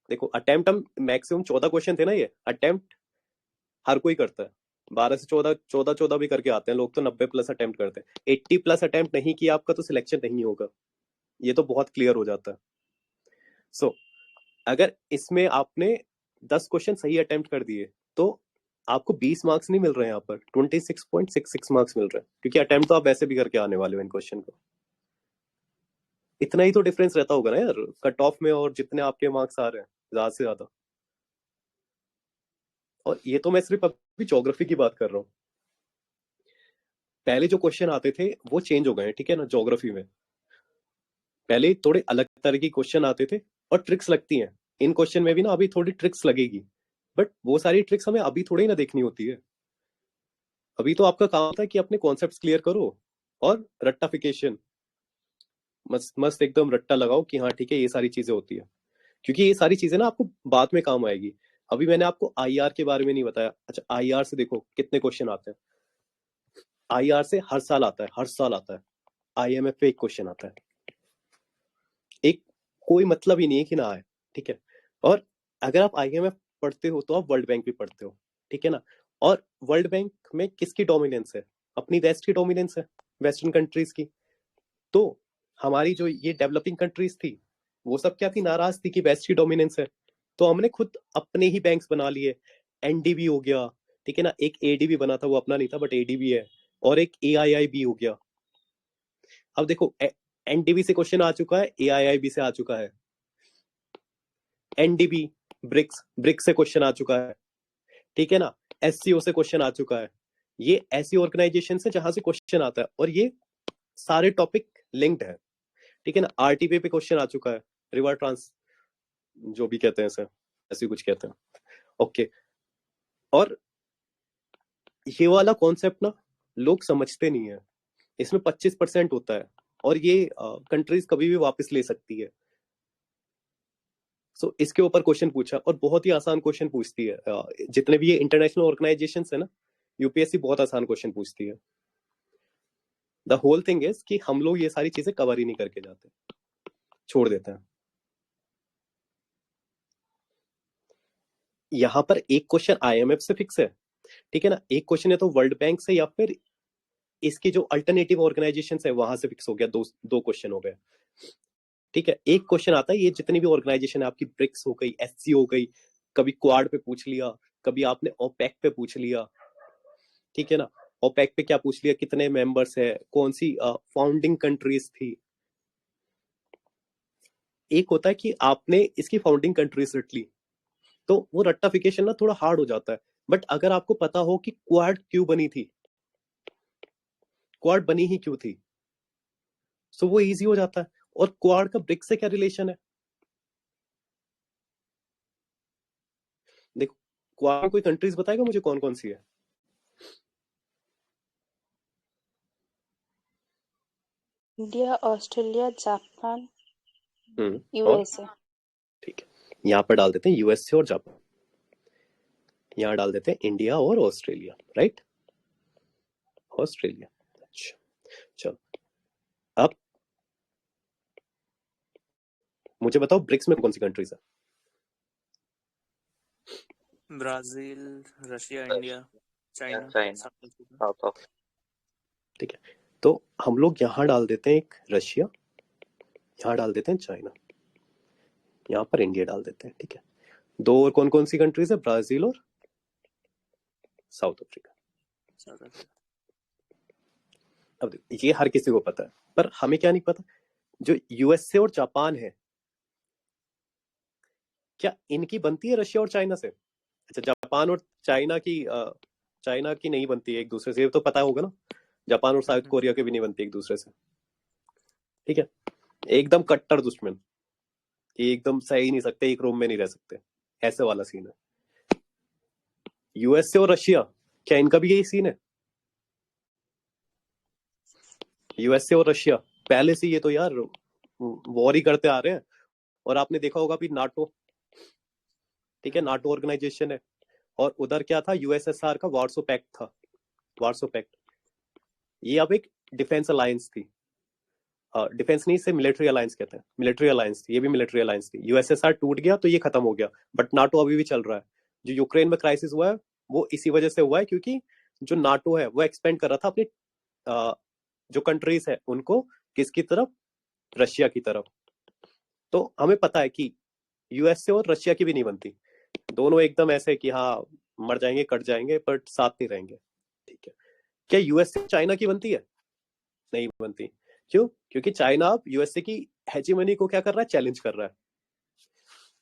देखो अटेम्प्ट हम मैक्सिमम 14 क्वेश्चन थे ना, ये अटेम्प्ट हर कोई करता है। 12 से 14 भी करके आते हैं लोग, तो 90 प्लस अटेम्प्ट करते हैं। 80 प्लस अटेम्प्ट नहीं किया आपका तो सिलेक्शन नहीं होगा, ये तो बहुत क्लियर हो जाता है। सो अगर इसमें आपने 10 क्वेश्चन सही अटेम्प्ट कर दिए तो आपको 20 मार्क्स नहीं मिल रहे हैं, यहाँ पर 26.66 मार्क्स मिल रहे हैं, क्योंकि अटेम्प्ट तो आप वैसे भी करके आने वाले हो इन क्वेश्चन को। इतना ही तो डिफरेंस रहता होगा ना यार, कट ऑफ में और जितने आपके मार्क्स आ रहे हैं, ज्यादा से ज्यादा। और ये तो मैं सिर्फ अभी ज्योग्राफी की बात कर रहा हूँ। पहले जो क्वेश्चन आते थे वो चेंज हो गए हैं, ठीक है ना? ज्योग्राफी में पहले थोड़े अलग तरह के क्वेश्चन आते थे और ट्रिक्स लगती हैं। इन क्वेश्चन में भी ना अभी थोड़ी ट्रिक्स लगेगी, बट वो सारी ट्रिक्स हमें अभी थोड़ी ना देखनी होती है। अभी तो आपका काम होता है कि अपने कॉन्सेप्ट्स क्लियर करो और रट्टाफिकेशन, मस्त मस्त एकदम रट्टा लगाओ कि हाँ ठीक है, ये सारी चीजें होती है। क्योंकि ये सारी चीजें ना आपको बाद में काम आएगी। अभी मैंने आपको आईआर के बारे में नहीं बताया। अच्छा, आईआर से देखो कितने क्वेश्चन आते हैं। आईआर से हर साल आता है, हर साल आता है। आईएमएफ पे एक क्वेश्चन आता है, एक कोई मतलब ही नहीं है कि ना आए, ठीक है? और अगर आप आईएमएफ पढ़ते हो तो आप वर्ल्ड बैंक भी पढ़ते हो, ठीक है ना? और वर्ल्ड बैंक में किसकी डोमिनेंस है? अपनी वेस्ट की डोमिनेंस है, वेस्टर्न कंट्रीज की। तो हमारी जो ये डेवलपिंग कंट्रीज थी, वो सब क्या थी, नाराज थी कि वेस्ट की डोमिनेंस है। तो हमने खुद अपने ही बैंक्स बना लिए। एनडीबी हो गया, ठीक है ना? एक एडीबी बना था, वो अपना नहीं था बट एडीबी है। और एक एआईआईबी हो गया। अब देखो, एनडीबी से क्वेश्चन आ चुका है, एआईआईबी से आ चुका है। एनडीबी, ब्रिक्स, ब्रिक्स से क्वेश्चन आ चुका है, ठीक है ना? एससीओ से क्वेश्चन आ चुका है। ये ऐसी ऑर्गेनाइजेशन है जहां से क्वेश्चन आता है, और ये सारे टॉपिक लिंक्ड है, ठीक है ना? आरटीपी पे क्वेश्चन आ चुका है, रिवर ट्रांस जो भी कहते हैं सर, ऐसे कुछ कहते हैं। ओके, और ये वाला कॉन्सेप्ट ना लोग समझते नहीं है। इसमें 25% होता है, और ये कंट्रीज कभी भी वापस ले सकती है। सो इसके ऊपर क्वेश्चन पूछा, और बहुत ही आसान क्वेश्चन पूछती है। जितने भी ये इंटरनेशनल ऑर्गेनाइजेशन है ना, यूपीएससी बहुत आसान क्वेश्चन पूछती है। द होल थिंग इज कि हम लोग ये सारी चीजें कवर ही नहीं करके जाते, छोड़ देते हैं। यहाँ पर एक क्वेश्चन आईएमएफ से फिक्स है, ठीक है ना? एक क्वेश्चन है तो वर्ल्ड बैंक से, या फिर इसकी जो अल्टरनेटिव ऑर्गेनाइजेशन है वहां से फिक्स हो गया। दो दो क्वेश्चन हो गए, ठीक है? एक क्वेश्चन आता है, ये जितनी भी ऑर्गेनाइजेशन है आपकी, ब्रिक्स हो गई, एससी हो गई, कभी क्वाड पे पूछ लिया, कभी आपने ओपेक पे पूछ लिया, ठीक है ना? ओपेक पे क्या पूछ लिया, कितने मेंबर्स है, कौन सी फाउंडिंग कंट्रीज थी। एक होता है कि आपने इसकी फाउंडिंग कंट्रीज रट ली, तो वो रट्टाफिकेशन ना थोड़ा हार्ड हो जाता है। बट अगर आपको पता हो कि क्वाड क्यों बनी थी, क्वाड बनी ही क्यों थी, सो वो इजी हो जाता है। और क्वाड का ब्रिक्स से क्या रिलेशन है? देखो, क्वाड में कोई कंट्रीज बताएगा मुझे कौन कौन सी है? इंडिया, ऑस्ट्रेलिया, जापान, और यूएसए। ठीक है, यहाँ पर डाल देते हैं यूएसए और जापान, यहाँ डाल देते हैं इंडिया और ऑस्ट्रेलिया, राइट, ऑस्ट्रेलिया। अच्छा चलो, अब मुझे बताओ ब्रिक्स में कौन सी कंट्रीज है? Brazil, Russia, India, China, China, south Africa. South Africa. ठीक है, तो हम लोग यहाँ डाल देते हैं एक रशिया, यहाँ डाल देते हैं चाइना, यहाँ पर इंडिया डाल देते हैं। ठीक है, दो और कौन कौन सी कंट्रीज है? ब्राजील और साउथ अफ्रीका। South Africa. अब देखो, ये हर किसी को पता है, पर हमें क्या नहीं पता, जो यूएसए और जापान है, क्या इनकी बनती है रशिया और चाइना से? अच्छा, जापान और चाइना की नहीं बनती है एक दूसरे से, ये तो पता होगा ना। जापान और साउथ कोरिया के भी नहीं बनती एक दूसरे से। ठीक है, एकदम कट्टर दुश्मन, कि एकदम सही नहीं सकते, एक रूम में नहीं रह सकते, ऐसे वाला सीन है। यूएसए और रशिया, क्या इनका भी यही सीन है? यूएसए और रशिया पहले से ये तो यार वॉर ही करते आ रहे हैं। और आपने देखा होगा भी नाटो, ठीक है, नाटो ऑर्गेनाइजेशन है, और उधर क्या था, यूएसएसआर का वार्सो पैक्ट था, वार्सो पैक्ट। ये अब एक डिफेंस अलायंस थी, डिफेंस नहीं, इसे मिलिट्री अलायंस कहते हैं, मिलिट्री अलायंस थी, ये भी मिलिट्री अलायंस थी। यूएसएसआर टूट गया तो ये खत्म हो गया, बट नाटो अभी भी चल रहा है। जो यूक्रेन में क्राइसिस हुआ है वो इसी वजह से हुआ है, क्योंकि जो नाटो है वो एक्सपेंड कर रहा था अपनी जो कंट्रीज है उनको, किसकी तरफ? रशिया की तरफ। तो हमें पता है कि यूएसए और रशिया की भी नहीं बनती, दोनों एकदम ऐसे कि हाँ मर जाएंगे कट जाएंगे बट साथ नहीं रहेंगे। ठीक है, क्या यूएसए चाइना की बनती है? नहीं बनती। क्यों? क्योंकि चाइना अब यूएसए की हेजेमनी को क्या कर रहा है? चैलेंज कर रहा है।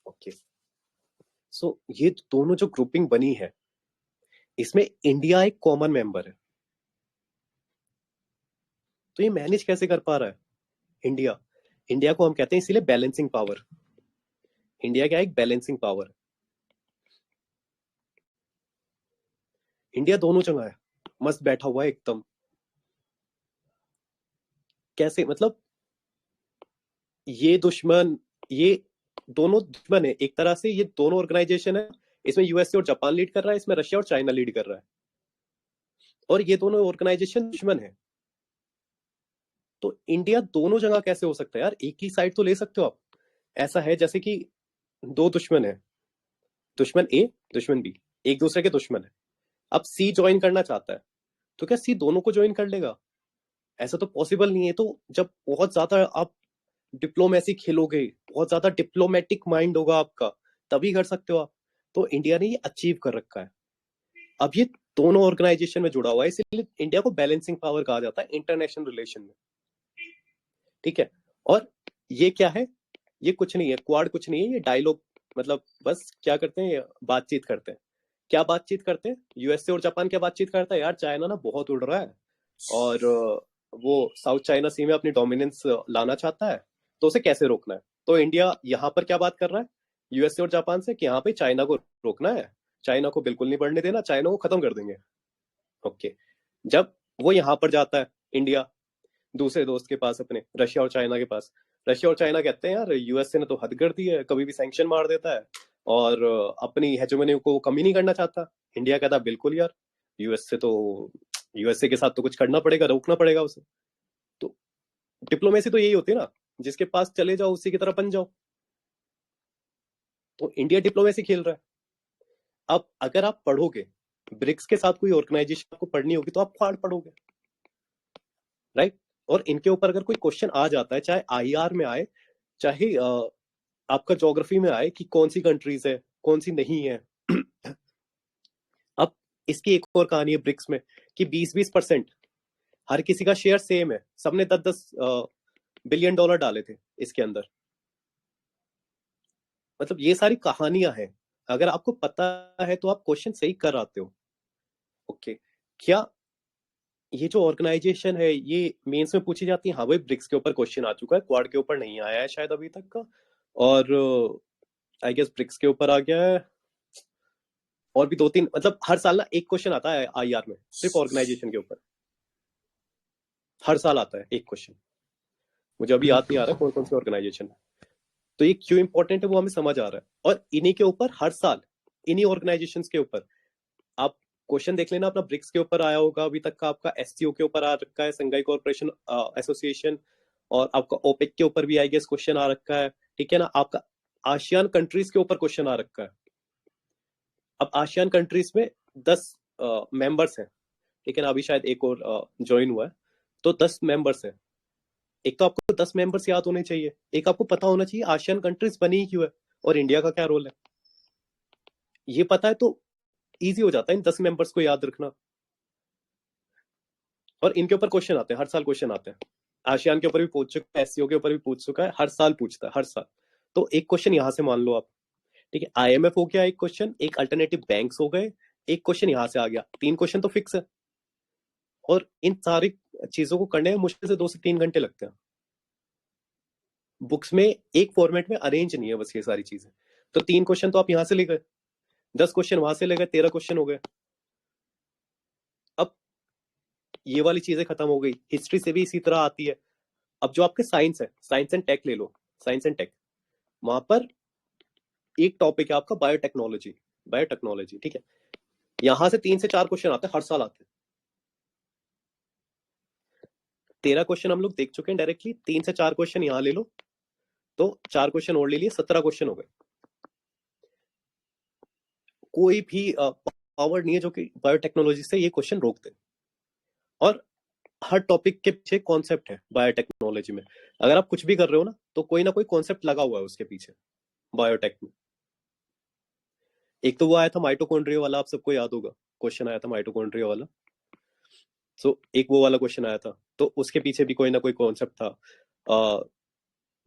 ओके, सो ये दोनों जो ग्रुपिंग बनी है, इसमें इंडिया एक कॉमन मेंबर है। तो ये मैनेज कैसे कर पा रहा है इंडिया? इंडिया को हम कहते हैं इसीलिए बैलेंसिंग पावर। इंडिया क्या है? एक बैलेंसिंग पावर। इंडिया दोनों जगह है, मस्त बैठा हुआ है एकदम। कैसे? मतलब ये दुश्मन, ये दोनों दुश्मन है एक तरह से। ये दोनों ऑर्गेनाइजेशन है, इसमें यूएसए और जापान लीड कर रहा है, इसमें रशिया और चाइना लीड कर रहा है, और ये दोनों ऑर्गेनाइजेशन दुश्मन है। तो इंडिया दोनों जगह कैसे हो सकता है यार? एक ही साइड तो ले सकते हो आप। ऐसा है जैसे कि दो दुश्मन है, दुश्मन ए दुश्मन बी, एक दूसरे के दुश्मन है। अब सी ज्वाइन करना चाहता है, तो क्या सी दोनों को ज्वाइन कर लेगा? ऐसा तो पॉसिबल नहीं है। तो जब बहुत ज्यादा आप डिप्लोमेसी खेलोगे, बहुत ज्यादा डिप्लोमेटिक माइंड होगा आपका, तभी कर सकते हो आप। तो इंडिया ने ये अचीव कर रखा है। अब ये दोनों ऑर्गेनाइजेशन में जुड़ा हुआ है, इसलिए इंडिया को बैलेंसिंग पावर कहा जाता है इंटरनेशनल रिलेशन में। ठीक है, और ये क्या है? ये कुछ नहीं है, क्वाड कुछ नहीं है, ये डायलॉग, मतलब बस क्या करते हैं, बातचीत करते हैं। क्या बातचीत करते हैं? यूएसए और जापान क्या बातचीत करता है? यार चाइना ना बहुत उड़ रहा है, और वो साउथ चाइना सी में अपनी डोमिनेंस लाना चाहता है, तो उसे कैसे रोकना है? तो इंडिया यहाँ पर क्या बात कर रहा है यूएसए और जापान से, कि यहाँ पे चाइना को रोकना है, चाइना को बिल्कुल नहीं बढ़ने देना, चाइना को खत्म कर देंगे। ओके, जब वो यहाँ पर जाता है इंडिया दूसरे दोस्त के पास, अपने रशिया और चाइना के पास, रशिया और चाइना कहते हैं यार यूएसए ने तो हद कर दी है, कभी भी सैंक्शन मार देता है, और अपनी हेजेमनी को कमी नहीं करना चाहता। इंडिया कहता बिल्कुल यार, यूएसए के साथ तो कुछ करना पड़ेगा, रोकना पड़ेगा उसे। तो डिप्लोमेसी तो यही होती है ना, जिसके पास चले जाओ उसी की तरह बन जाओ। तो इंडिया डिप्लोमेसी खेल रहा है। अब अगर आप पढ़ोगे ब्रिक्स के साथ कोई ऑर्गेनाइजेशन आपको पढ़नी होगी, तो आप क्वाड पढ़ोगे, राइट। और इनके ऊपर अगर कोई क्वेश्चन आ जाता है, चाहे आईआर में आए, चाहे आपका ज्योग्राफी में आए, कि कौन सी कंट्रीज है कौन सी नहीं है। अब इसकी एक और कहानी है ब्रिक्स में, कि 20-20% हर किसी का शेयर सेम है, सबने 10-10 बिलियन डॉलर डाले थे इसके अंदर। मतलब ये सारी कहानियां हैं, अगर आपको पता है तो आप क्वेश्चन सही कर आते हो। ओके, क्या ये जो ऑर्गेनाइजेशन है ये मेंस में पूछी जाती है? हाँ भाई, ब्रिक्स के ऊपर क्वेश्चन आ चुका है, क्वाड के ऊपर नहीं आया है शायद अभी तक का, और आई गेस ब्रिक्स के ऊपर आ गया है। और भी 2-3, मतलब हर साल ना एक क्वेश्चन आता है आईआर में, सिर्फ ऑर्गेनाइजेशन के ऊपर हर साल आता है एक क्वेश्चन। मुझे अभी याद नहीं आ रहा कौन कौन सी ऑर्गेनाइजेशन है। तो ये क्यों इंपॉर्टेंट है वो हमें समझ आ रहा है। और इन्हीं के ऊपर हर साल, इन्हीं ऑर्गेनाइजेशंस के ऊपर आप क्वेश्चन देख लेना, अपना ब्रिक्स के ऊपर आया होगा अभी तक का, आपका एससीओ के ऊपर आ रखा है, संघाई कॉर्पोरेशन एसोसिएशन, और आपका ओपेक के ऊपर भी आई गेस क्वेश्चन आ रखा है, ठीक है ना। आपका आसियान कंट्रीज के ऊपर क्वेश्चन आ रखा है। अब आसियान कंट्रीज में 10 मेंबर्स हैं, ठीक है ना, अभी शायद एक और ज्वाइन हुआ है, तो 10 मेंबर्स हैं। एक तो आपको 10 मेंबर्स याद होने चाहिए, एक आपको पता होना चाहिए आसियान कंट्रीज बनी ही क्यों है और इंडिया का क्या रोल है। ये पता है तो इजी हो जाता है इन 10 मेंबर्स को याद रखना। और इनके ऊपर क्वेश्चन आते हैं, हर साल क्वेश्चन आते हैं। आसियान के ऊपर भी पूछ चुका है, एससीओ के ऊपर भी पूछ चुका है, हर साल पूछता है, हर साल। तो एक क्वेश्चन यहां से मान लो आप, ठीक है, आईएमएफ हो गया एक क्वेश्चन, एक अल्टरनेटिव बैंक्स हो गए, एक क्वेश्चन यहां से आ गया, 3 क्वेश्चन तो फिक्स है। और इन सारी चीजों को करने में मुश्किल से 2 से 3 घंटे लगते हैं। बुक्स में एक फॉर्मेट में अरेंज नहीं है बस ये सारी चीजें। तो 3 क्वेश्चन तो आप यहां से ले गए, 10 क्वेश्चन वहां से ले गए, 13 क्वेश्चन हो गए। अब ये वाली चीजें खत्म हो गई। हिस्ट्री से भी इसी तरह आती है। अब जो आपके साइंस है, साइंस एंड टेक ले लो, साइंस एंड टेक, वहां पर एक टॉपिक है आपका बायोटेक्नोलॉजी, बायोटेक्नोलॉजी, ठीक है। यहां से 3 से 4 क्वेश्चन आते हैं, हर साल आते हैं। 13 क्वेश्चन हम लोग देख चुके हैं डायरेक्टली, 3 से 4 क्वेश्चन यहां ले लो, तो 4 क्वेश्चन और ले लिए, 17 क्वेश्चन हो गए। कोई भी पावर नहीं है जो कि बायोटेक्नोलॉजी से ये क्वेश्चन रोक दे। और हर टॉपिक के पीछे कॉन्सेप्ट है बायोटेक्नोलॉजी में। अगर आप कुछ भी कर रहे हो ना, तो कोई ना कोई कॉन्सेप्ट लगा हुआ है उसके पीछे बायोटेक में। एक तो वो आया था माइटोकॉन्ड्रिया वाला, आप सबको याद होगा, क्वेश्चन आया था माइटोकॉन्ड्रिया वाला। सो एक वो वाला क्वेश्चन आया था, तो उसके पीछे भी कोई ना कोई कॉन्सेप्ट था।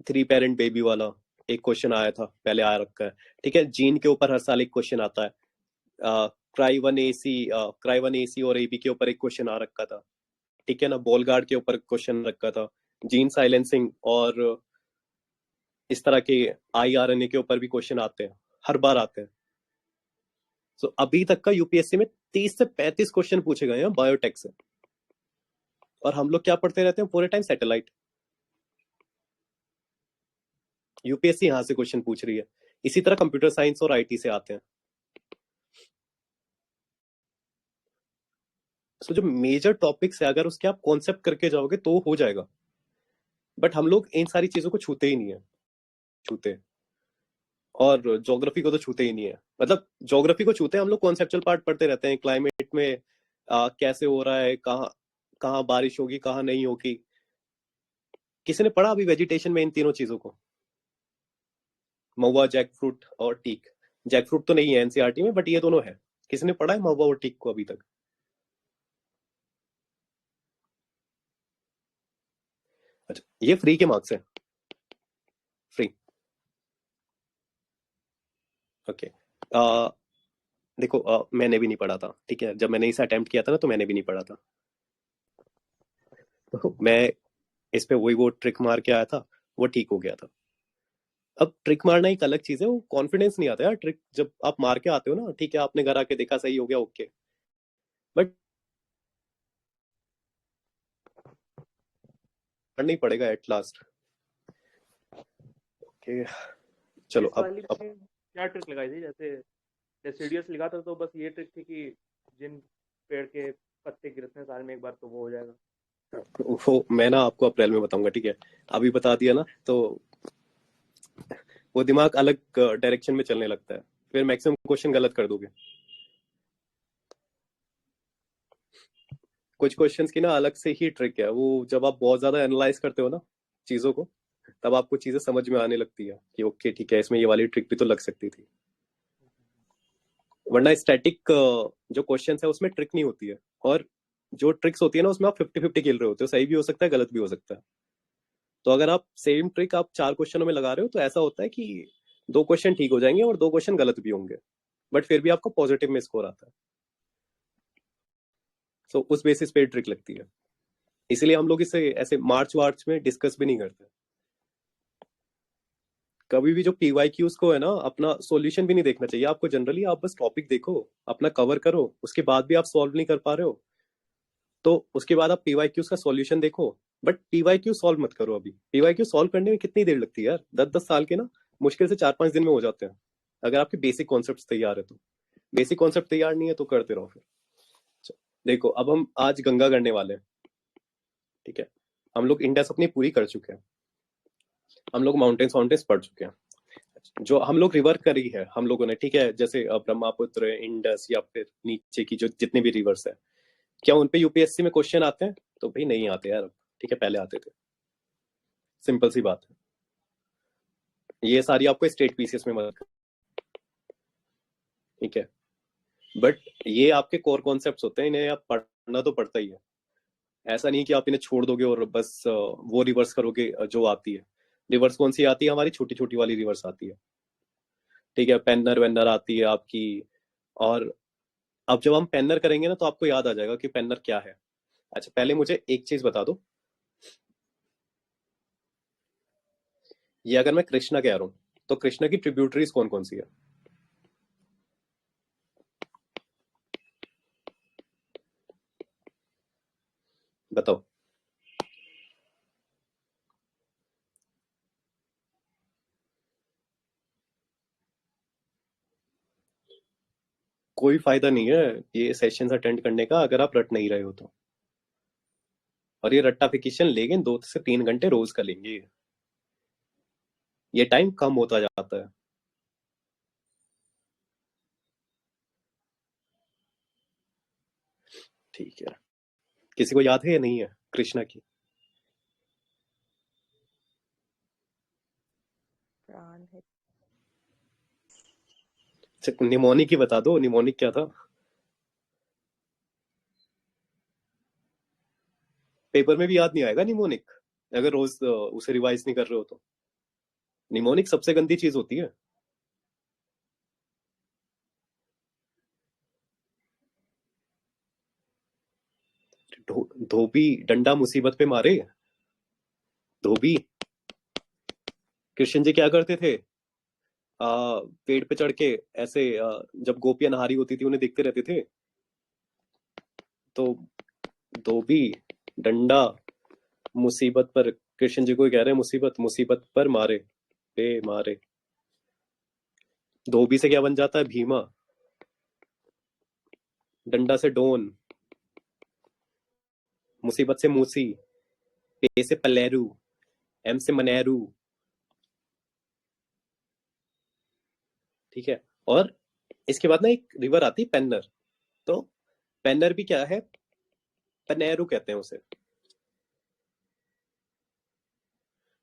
3 पेरेंट बेबी वाला एक क्वेश्चन आया था, पहले आ रखा है, ठीक है। जीन के ऊपर हर साल एक क्वेश्चन आता है। क्राई 1 AC और एबी के ऊपर एक क्वेश्चन आ रखा था, ठीक है ना। बॉल गार्ड के ऊपर क्वेश्चन रखा था। जीन साइलेंसिंग और इस तरह के IRNA के ऊपर भी क्वेश्चन आते हैं, हर बार आते हैं। सो अभी तक का यूपीएससी में 30 से 35 क्वेश्चन पूछे गए हैं बायोटेक से। और हम लोग क्या पढ़ते रहते हैं पूरे टाइम? सैटेलाइट। यूपीएससी यहां से क्वेश्चन पूछ रही है। इसी तरह कंप्यूटर साइंस और आईटी से आते हैं। सो जो मेजर टॉपिक्स है, अगर उसके आप कॉन्सेप्ट करके जाओगे तो हो जाएगा। बट हम लोग इन सारी चीजों को छूते ही नहीं है, छूते। और ज्योग्राफी को तो छूते ही नहीं है। मतलब ज्योग्राफी को छूते हैं हम लोग, कॉन्सेप्चुअल पार्ट पढ़ते रहते हैं, क्लाइमेट में कैसे हो रहा है, कहाँ कहाँ बारिश होगी, कहाँ नहीं होगी। किसी ने पढ़ा अभी वेजिटेशन में इन तीनों चीजों को? महुआ, जैक फ्रूट और टीक। जैक फ्रूट तो नहीं है एनसीईआरटी में, बट ये दोनों है। किसी ने पढ़ा है महुआ और टीक को अभी तक? अच्छा, ये फ्री के मार्क्स है, फ्री। ओके। देखो, मैंने भी नहीं पढ़ा था, ठीक है। जब मैंने इसे अटेम्प्ट किया था ना, तो मैंने भी नहीं पढ़ा था। तो मैं इस पे वही वो ट्रिक मार के आया था, वो ठीक हो गया था। अब ट्रिक मारना एक अलग चीज है, वो कॉन्फिडेंस नहीं आता यार। ट्रिक जब आप मार के आते हो ना, ठीक है, आपने घर आके देखा सही हो गया, ओके, बट करना ही पड़ेगा एट लास्ट। ओके, चलो इस अब वाली में क्या ट्रिक लगाई थी? जैसे डेसिडियस लिखा था तो बस ये ट्रिक थी कि जिन पेड़ के पत्ते गिरते हैं साल में एक बार तो वो हो जाएगा। वो मैं ना आपको अप्रैल में बताऊंगा, ठीक है। अभी बता दिया ना तो वो दिमाग अलग डायरेक्शन में चलने लगता है, फिर मैक्सिमम क्वेश्चन गलत कर दोगे। कुछ क्वेश्चंस की ना अलग से ही ट्रिक है वो, जब आप बहुत ज्यादा एनालाइज करते हो ना चीजों को, तब आपको चीजें समझ में आने लगती है कि ओके ठीक है, इसमें ये वाली ट्रिक भी तो लग सकती थी। वरना स्टैटिक जो क्वेश्चन है उसमें ट्रिक नहीं होती है। और जो ट्रिक्स होती है ना, उसमें आप 50-50 खेल रहे होते हो, सही भी हो सकता है, गलत भी हो सकता है। तो अगर आप सेम ट्रिक आप 4 क्वेश्चनों में लगा रहे हो, तो ऐसा होता है कि 2 क्वेश्चन ठीक हो जाएंगे और 2 क्वेश्चन गलत भी होंगे, बट फिर भी आपको पॉजिटिव में स्कोर आता है। तो उस बेसिस पे ट्रिक लगती है। इसलिए हम लोग इसे ऐसे मार्च वार्च में डिस्कस भी नहीं करते। कभी भी जो पीवाईक्यूज को है ना, अपना सॉल्यूशन भी नहीं देखना चाहिए आपको। जनरली आप बस टॉपिक देखो, अपना कवर करो, उसके बाद भी आप सॉल्व नहीं कर पा रहे हो, तो उसके बाद आप पीवाईक्यूज का सॉल्यूशन देखो। बट पीवाईक्यू सॉल्व मत करो। अभी पीवाईक्यू सॉल्व करने में कितनी देर लगती है यार? 10-10 साल के ना मुश्किल से 4-5 दिन में हो जाते हैं, अगर आपके बेसिक कॉन्सेप्ट तैयार है तो। बेसिक कॉन्सेप्ट तैयार नहीं है तो करते रहो फिर। देखो अब हम आज गंगा करने वाले हैं, ठीक है। हम लोग इंडेक्स अपनी पूरी कर चुके हैं, हम लोग माउंटेन्स पढ़ चुके हैं। जो हम लोग रिवर करी है हम लोगों ने, ठीक है, जैसे ब्रह्मपुत्र, इंडस या फिर नीचे की जो जितने भी रिवर्स है, क्या उनपे यूपीएससी में क्वेश्चन आते हैं? तो भाई नहीं आते यार, ठीक है, पहले आते थे। सिंपल सी बात है, ये सारी आपको स्टेट पीसीएस में मदद, ठीक है। बट ये आपके कोर कॉन्सेप्ट्स होते हैं, इन्हें आप पढ़ना तो पड़ता ही है। ऐसा नहीं कि आप इन्हें छोड़ दोगे और बस वो रिवर्स करोगे जो आती है। रिवर्स कौन सी आती है? हमारी छोटी छोटी वाली रिवर्स आती है, ठीक है। पेन्नर वेन्नर आती है आपकी। और अब जब हम पेन्नर करेंगे ना तो आपको याद आ जाएगा कि पेन्नर क्या है। अच्छा पहले मुझे एक चीज बता दो, ये अगर मैं कृष्णा कह रहा हूँ तो कृष्णा की ट्रिब्यूटरीज कौन कौन सी है? बताओ। कोई फायदा नहीं है ये सेशंस अटेंड करने का अगर आप रट नहीं रहे हो तो। और ये रट्टाफिकेशन लेंगे 2 से 3 घंटे रोज का लेंगे, ये टाइम कम होता जाता है। ठीक है, किसी को याद है या नहीं है कृष्णा की? प्राण है। अच्छा निमोनिक ही बता दो, निमोनिक क्या था? पेपर में भी याद नहीं आएगा निमोनिक अगर रोज उसे रिवाइज नहीं कर रहे हो तो। निमोनिक सबसे गंदी चीज होती है। धोबी डंडा मुसीबत पे मारे। धोबी, कृष्ण जी क्या करते थे? पेड़ पे चढ़ के ऐसे जब गोपियां नहा रही होती थी उन्हें देखते रहते थे। तो धोबी डंडा मुसीबत पर, कृष्ण जी को ही कह रहे हैं मुसीबत मुसीबत पर मारे पे मारे। धोबी से क्या बन जाता है? भीमा। डंडा से डोन, मुसीबत से मूसी, पे से पलेरू, एम से मनेरू, ठीक है। और इसके बाद ना एक रिवर आती है पेन्नर, तो पेन्नर भी क्या है? पनेरू कहते हैं उसे,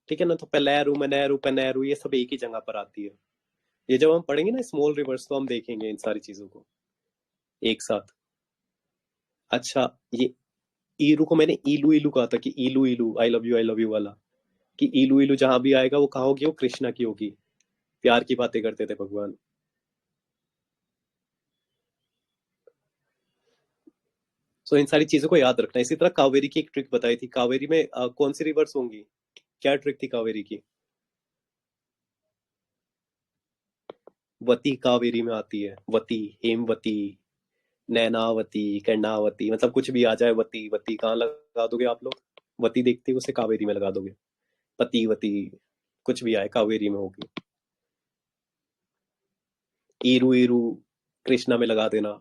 ठीक है ना। तो पेलेरू मनेरू पेनेरू ये सब एक ही जगह पर आती है। ये जब हम पढ़ेंगे ना स्मॉल रिवर्स तो हम देखेंगे इन सारी चीजों को एक साथ। अच्छा ये ईरू को मैंने ईलू ईलू कहा था कि ILU ILU I love you वाला, कि ईलू ईलू जहां भी आएगा वो कहाँ होगी? वो कृष्णा की होगी। प्यार की बातें करते थे भगवान। सो इन सारी चीजों को याद रखना। इसी तरह कावेरी की एक ट्रिक बताई थी। कावेरी में कौन सी रिवर्स होंगी? क्या ट्रिक थी कावेरी की? वती कावेरी में आती है, वती, हेमवती, नैनावती, कर्णावती, मतलब कुछ भी आ जाए वती वती कहाँ लगा दोगे आप लोग? वती देखते ही उसे कावेरी में लगा दोगे। पति वती कुछ भी आए कावेरी में होगी। ईरू ईरू कृष्णा में लगा देना,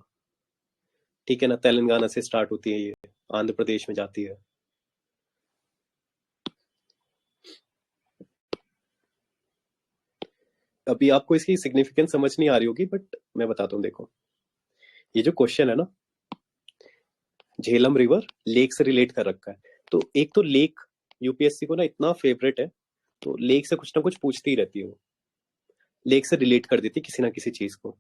ठीक है ना। तेलंगाना से स्टार्ट होती है ये, आंध्र प्रदेश में जाती है। अभी आपको इसकी सिग्निफिकेंस समझ नहीं आ रही होगी बट मैं बताता हूँ। देखो ये जो क्वेश्चन है ना, झेलम रिवर लेक से रिलेट कर रखा है। तो एक तो लेक यूपीएससी को ना इतना फेवरेट है, तो लेक से कुछ ना कुछ पूछती ही रहती है वो। लेक से रिलेट कर देती है किसी ना किसी चीज को।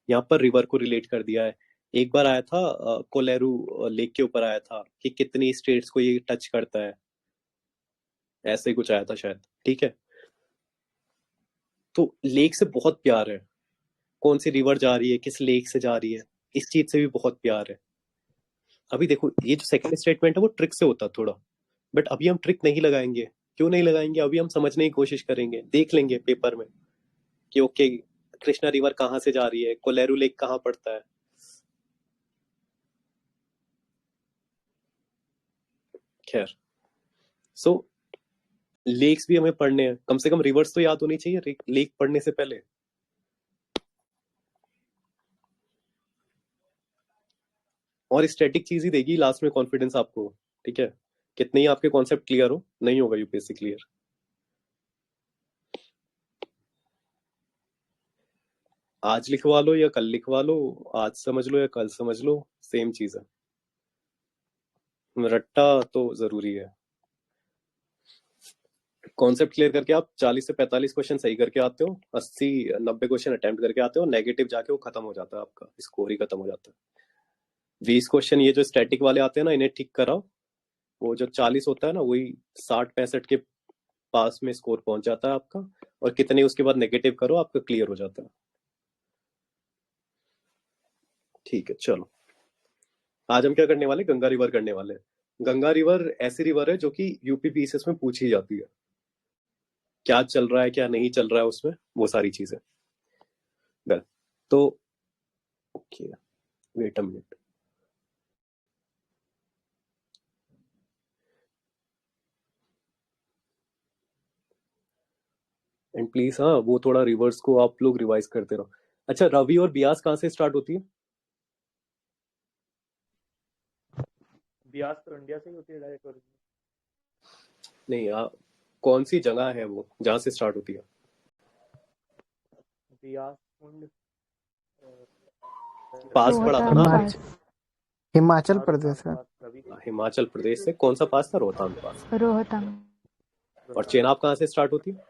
यहाँ पर रिवर को रिलेट कर दिया है। एक बार आया था कोलेरू लेक के ऊपर आया था कि कितनी स्टेट्स को ये टच करता है, ऐसे ही कुछ आया था शायद, ठीक है। तो लेक से बहुत प्यार है। कौन सी रिवर जा रही है, किस लेक से जा रही है, इस चीज से भी बहुत प्यार है। अभी देखो ये जो सेकंड स्टेटमेंट है वो ट्रिक से होता थोड़ा, बट अभी हम ट्रिक नहीं लगाएंगे। क्यों नहीं लगाएंगे? अभी हम समझने की कोशिश करेंगे, देख लेंगे पेपर में कि ओके कृष्णा रिवर कहाँ से जा रही है, कोलेरू लेक कहाँ पड़ता है। खैर, सो लेक्स भी हमें पढ़ने हैं, कम से कम रिवर्स तो याद होनी चाहिए लेक पढ़ने से पहले। और स्टैटिक चीज ही देगी लास्ट में कॉन्फिडेंस आपको, ठीक है, कितने ही आपके कॉन्सेप्ट क्लियर हो, नहीं होगा यूपीएससी क्लियर। आज लिखवा लो या कल लिखवा लो, आज समझ लो या कल समझ लो, सेम चीज है। रट्टा तो जरूरी है। कॉन्सेप्ट क्लियर करके आप 40 से 45 क्वेश्चन सही करके आते हो, 80-90 क्वेश्चन अटेम्प्ट करके आते हो, नेगेटिव जाके वो खत्म हो जाता है, आपका स्कोर ही खत्म हो जाता है। 20 क्वेश्चन ये जो स्टैटिक वाले आते हैं ना, इन्हें ठीक कराओ, वो जो 40 होता है ना, वही 60-65 के पास में स्कोर पहुंच जाता है आपका, और कितने उसके बाद नेगेटिव करो, आपका क्लियर हो जाता है। ठीक है, चलो आज हम क्या करने वाले, गंगा रिवर करने वाले हैं। गंगा रिवर ऐसी रिवर है जो कि यूपी पीसीएस में पूछी जाती है, क्या चल रहा है क्या नहीं चल रहा है उसमें, वो सारी चीजें। तो okay, wait a minute. And please हाँ, वो थोड़ा रिवर्स को आप लोग रिवाइज करते रहो। अच्छा, रवि और ब्यास कहाँ से स्टार्ट होती है? ब्यास तो इंडिया से ही होती है डायरेक्ट ओरिजिन। नहीं यार, कौन सी जगह है वो जहाँ से स्टार्ट होती है? ब्यास कुंड पास पड़ा था ना आपने? हिमाचल प्रदेश है। हिमाचल प्रदेश से कौन सा पास था? रोहतांग पास। रोहतांग। और चेनाब कहाँ से स्टार्ट होती है?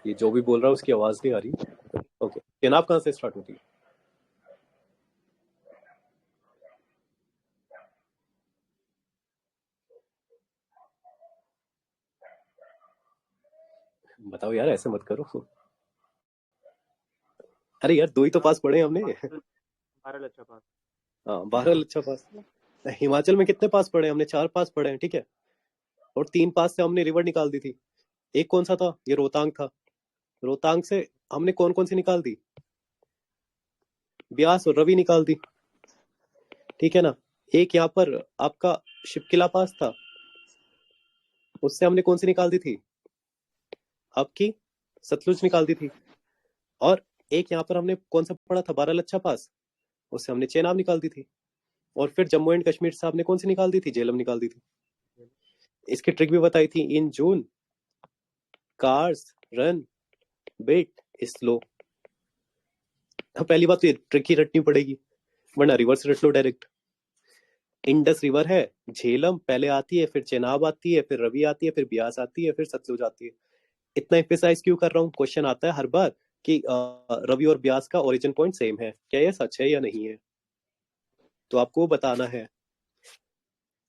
ये जो भी बोल रहा है उसकी आवाज नहीं आ रही। ओके, चेनाब कहाँ से स्टार्ट होती है? बताओ यार, ऐसे मत करो। अरे यार, 2 ही तो पास पढ़े हमने। 12 लच्छा पास। हाँ, 12 लच्छा पास। हिमाचल में कितने पास पढ़े हमने? 4 पास पढ़े हैं, ठीक है, और 3 पास से हमने रिवर निकाल दी थी। एक कौन सा था? ये रोहतांग था। रोहतांग से हमने कौन कौन सी निकाल दी? ब्यास और रवि निकाल दी, ठीक है ना। एक यहाँ पर आपका शिपकिला पास था, उससे हमने कौन सी निकाल दी थी? आपकी सतलुज निकाल दी थी। और एक यहाँ पर हमने कौन सा पढ़ा था? 12 लच्छा पास, उससे हमने चेनाब निकाल दी थी। और फिर जम्मू एंड कश्मीर से आपने कौन सी निकाल दी थी? झेलम निकाल दी थी। इसकी ट्रिक भी बताई थी, इन जून कार्स रन बिट स्लो। पहली बात तो ये ट्रिक ही रटनी पड़ेगी, वरना रिवर्स रट लो डायरेक्ट। इंडस रिवर है, झेलम पहले आती है, फिर चेनाब आती है, फिर रवि आती है, फिर ब्यास आती है, फिर सतलुज आती है। इतना एम्फेसाइज क्यों कर रहा हूँ? क्वेश्चन आता है हर बार कि रवि और ब्यास का ओरिजिन पॉइंट सेम है, क्या ये सच है या नहीं है, तो आपको बताना है।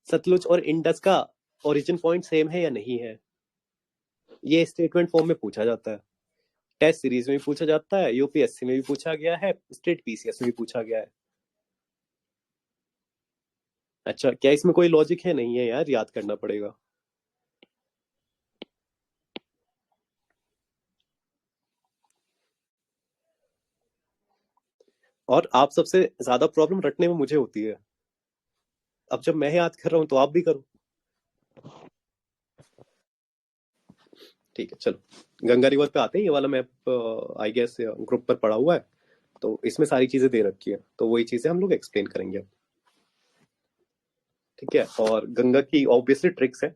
सतलुज और इंडस का ओरिजिन पॉइंट सेम है या नहीं है, ये स्टेटमेंट फॉर्म में पूछा जाता है, टेस्ट सीरीज में भी पूछा जाता है, यूपीएससी में भी पूछा गया है, स्टेट पीसीएस में भी पूछा गया है। अच्छा, क्या इसमें कोई लॉजिक है? नहीं है यार, याद करना पड़ेगा। और आप सबसे ज्यादा प्रॉब्लम रटने में मुझे होती है। अब जब मैं याद कर रहा हूं तो आप भी करो। ठीक है, चलो गंगा रिवर पे आते हैं। ये वाला मैप आई गेस ग्रुप पर पड़ा हुआ है, तो इसमें सारी चीजें दे रखी है, तो वही चीजें हम लोग एक्सप्लेन करेंगे अब, ठीक है। और गंगा की ऑब्वियसली ट्रिक्स है,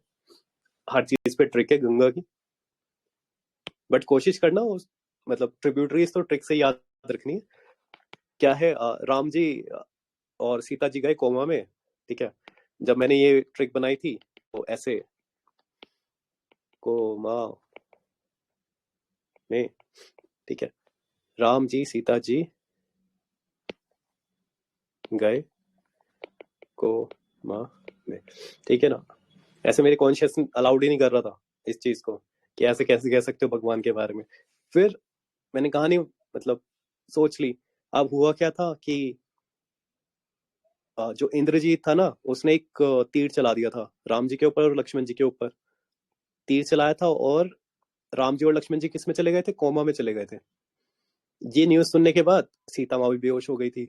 हर चीज पे ट्रिक है गंगा की, बट कोशिश करना उस मतलब ट्रिब्यूटरीज तो ट्रिक से याद रखनी है। क्या है, राम जी और सीता जी गए कोमा में, ठीक है। जब मैंने ये ट्रिक बनाई थी तो ऐसे कोमा में, ठीक है, राम जी सीता जी गए कोमा में, ठीक है ना। ऐसे मेरे कॉन्शियस अलाउड ही नहीं कर रहा था इस चीज को कि ऐसे कैसे कह सकते हो भगवान के बारे में। फिर मैंने कहानी मतलब सोच ली। अब हुआ क्या था कि जो इंद्रजीत था ना, उसने एक तीर चला दिया था राम जी के ऊपर और लक्ष्मण जी के ऊपर। तीर चलाया था और राम जी और लक्ष्मण जी किस में चले गए थे? कोमा में चले गए थे। ये न्यूज सुनने के बाद सीता माँ भी बेहोश हो गई थी।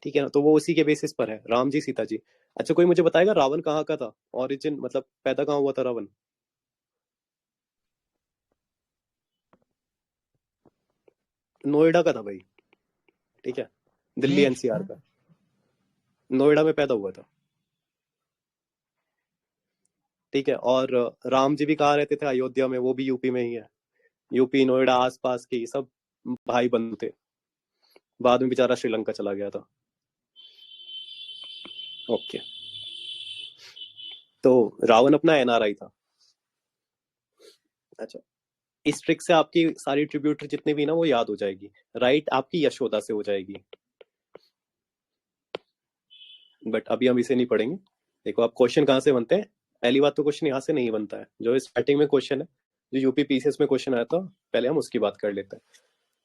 ठीक है ना, तो वो उसी के बेसिस पर है, राम जी सीता जी। अच्छा कोई मुझे बताएगा रावण कहाँ का था, ओरिजिन मतलब पैदा कहाँ हुआ था रावण? नोएडा का था भाई, ठीक है, दिल्ली एनसीआर का, नोएडा में पैदा हुआ था, ठीक है। और राम जी भी कहाँ रहते थे? अयोध्या में, वो भी यूपी में ही है, यूपी नोएडा आसपास के ये सब भाई बंधु थे। बाद में बेचारा श्रीलंका चला गया था। ओके, तो रावण अपना एनआरआई था। अच्छा, इस ट्रिक से आपकी सारी ट्रिब्यूटरी जितने भी ना वो याद हो जाएगी, राइट? आपकी यशोदा से हो जाएगी, बट अभी हम इसे नहीं पढ़ेंगे। देखो आप क्वेश्चन कहाँ से बनते हैं, पहली बात तो क्वेश्चन यहाँ से नहीं बनता है, जो स्टार्टिंग में क्वेश्चन है, जो यूपी पीसीएस में क्वेश्चन आया था, पहले हम उसकी बात कर लेते हैं।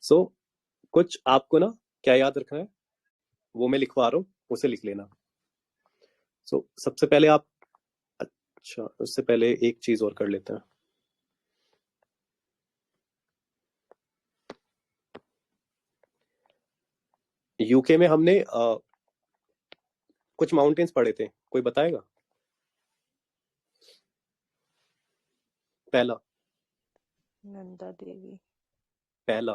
सो कुछ आपको ना क्या याद रखना है, वो मैं लिखवा रहा हूँ, उसे लिख लेना। सो सबसे पहले आप, अच्छा उससे पहले एक चीज और कर लेते हैं। यूके में हमने कुछ माउंटेन्स पढ़े थे, कोई बताएगा? पहला, नंदा देवी, पहला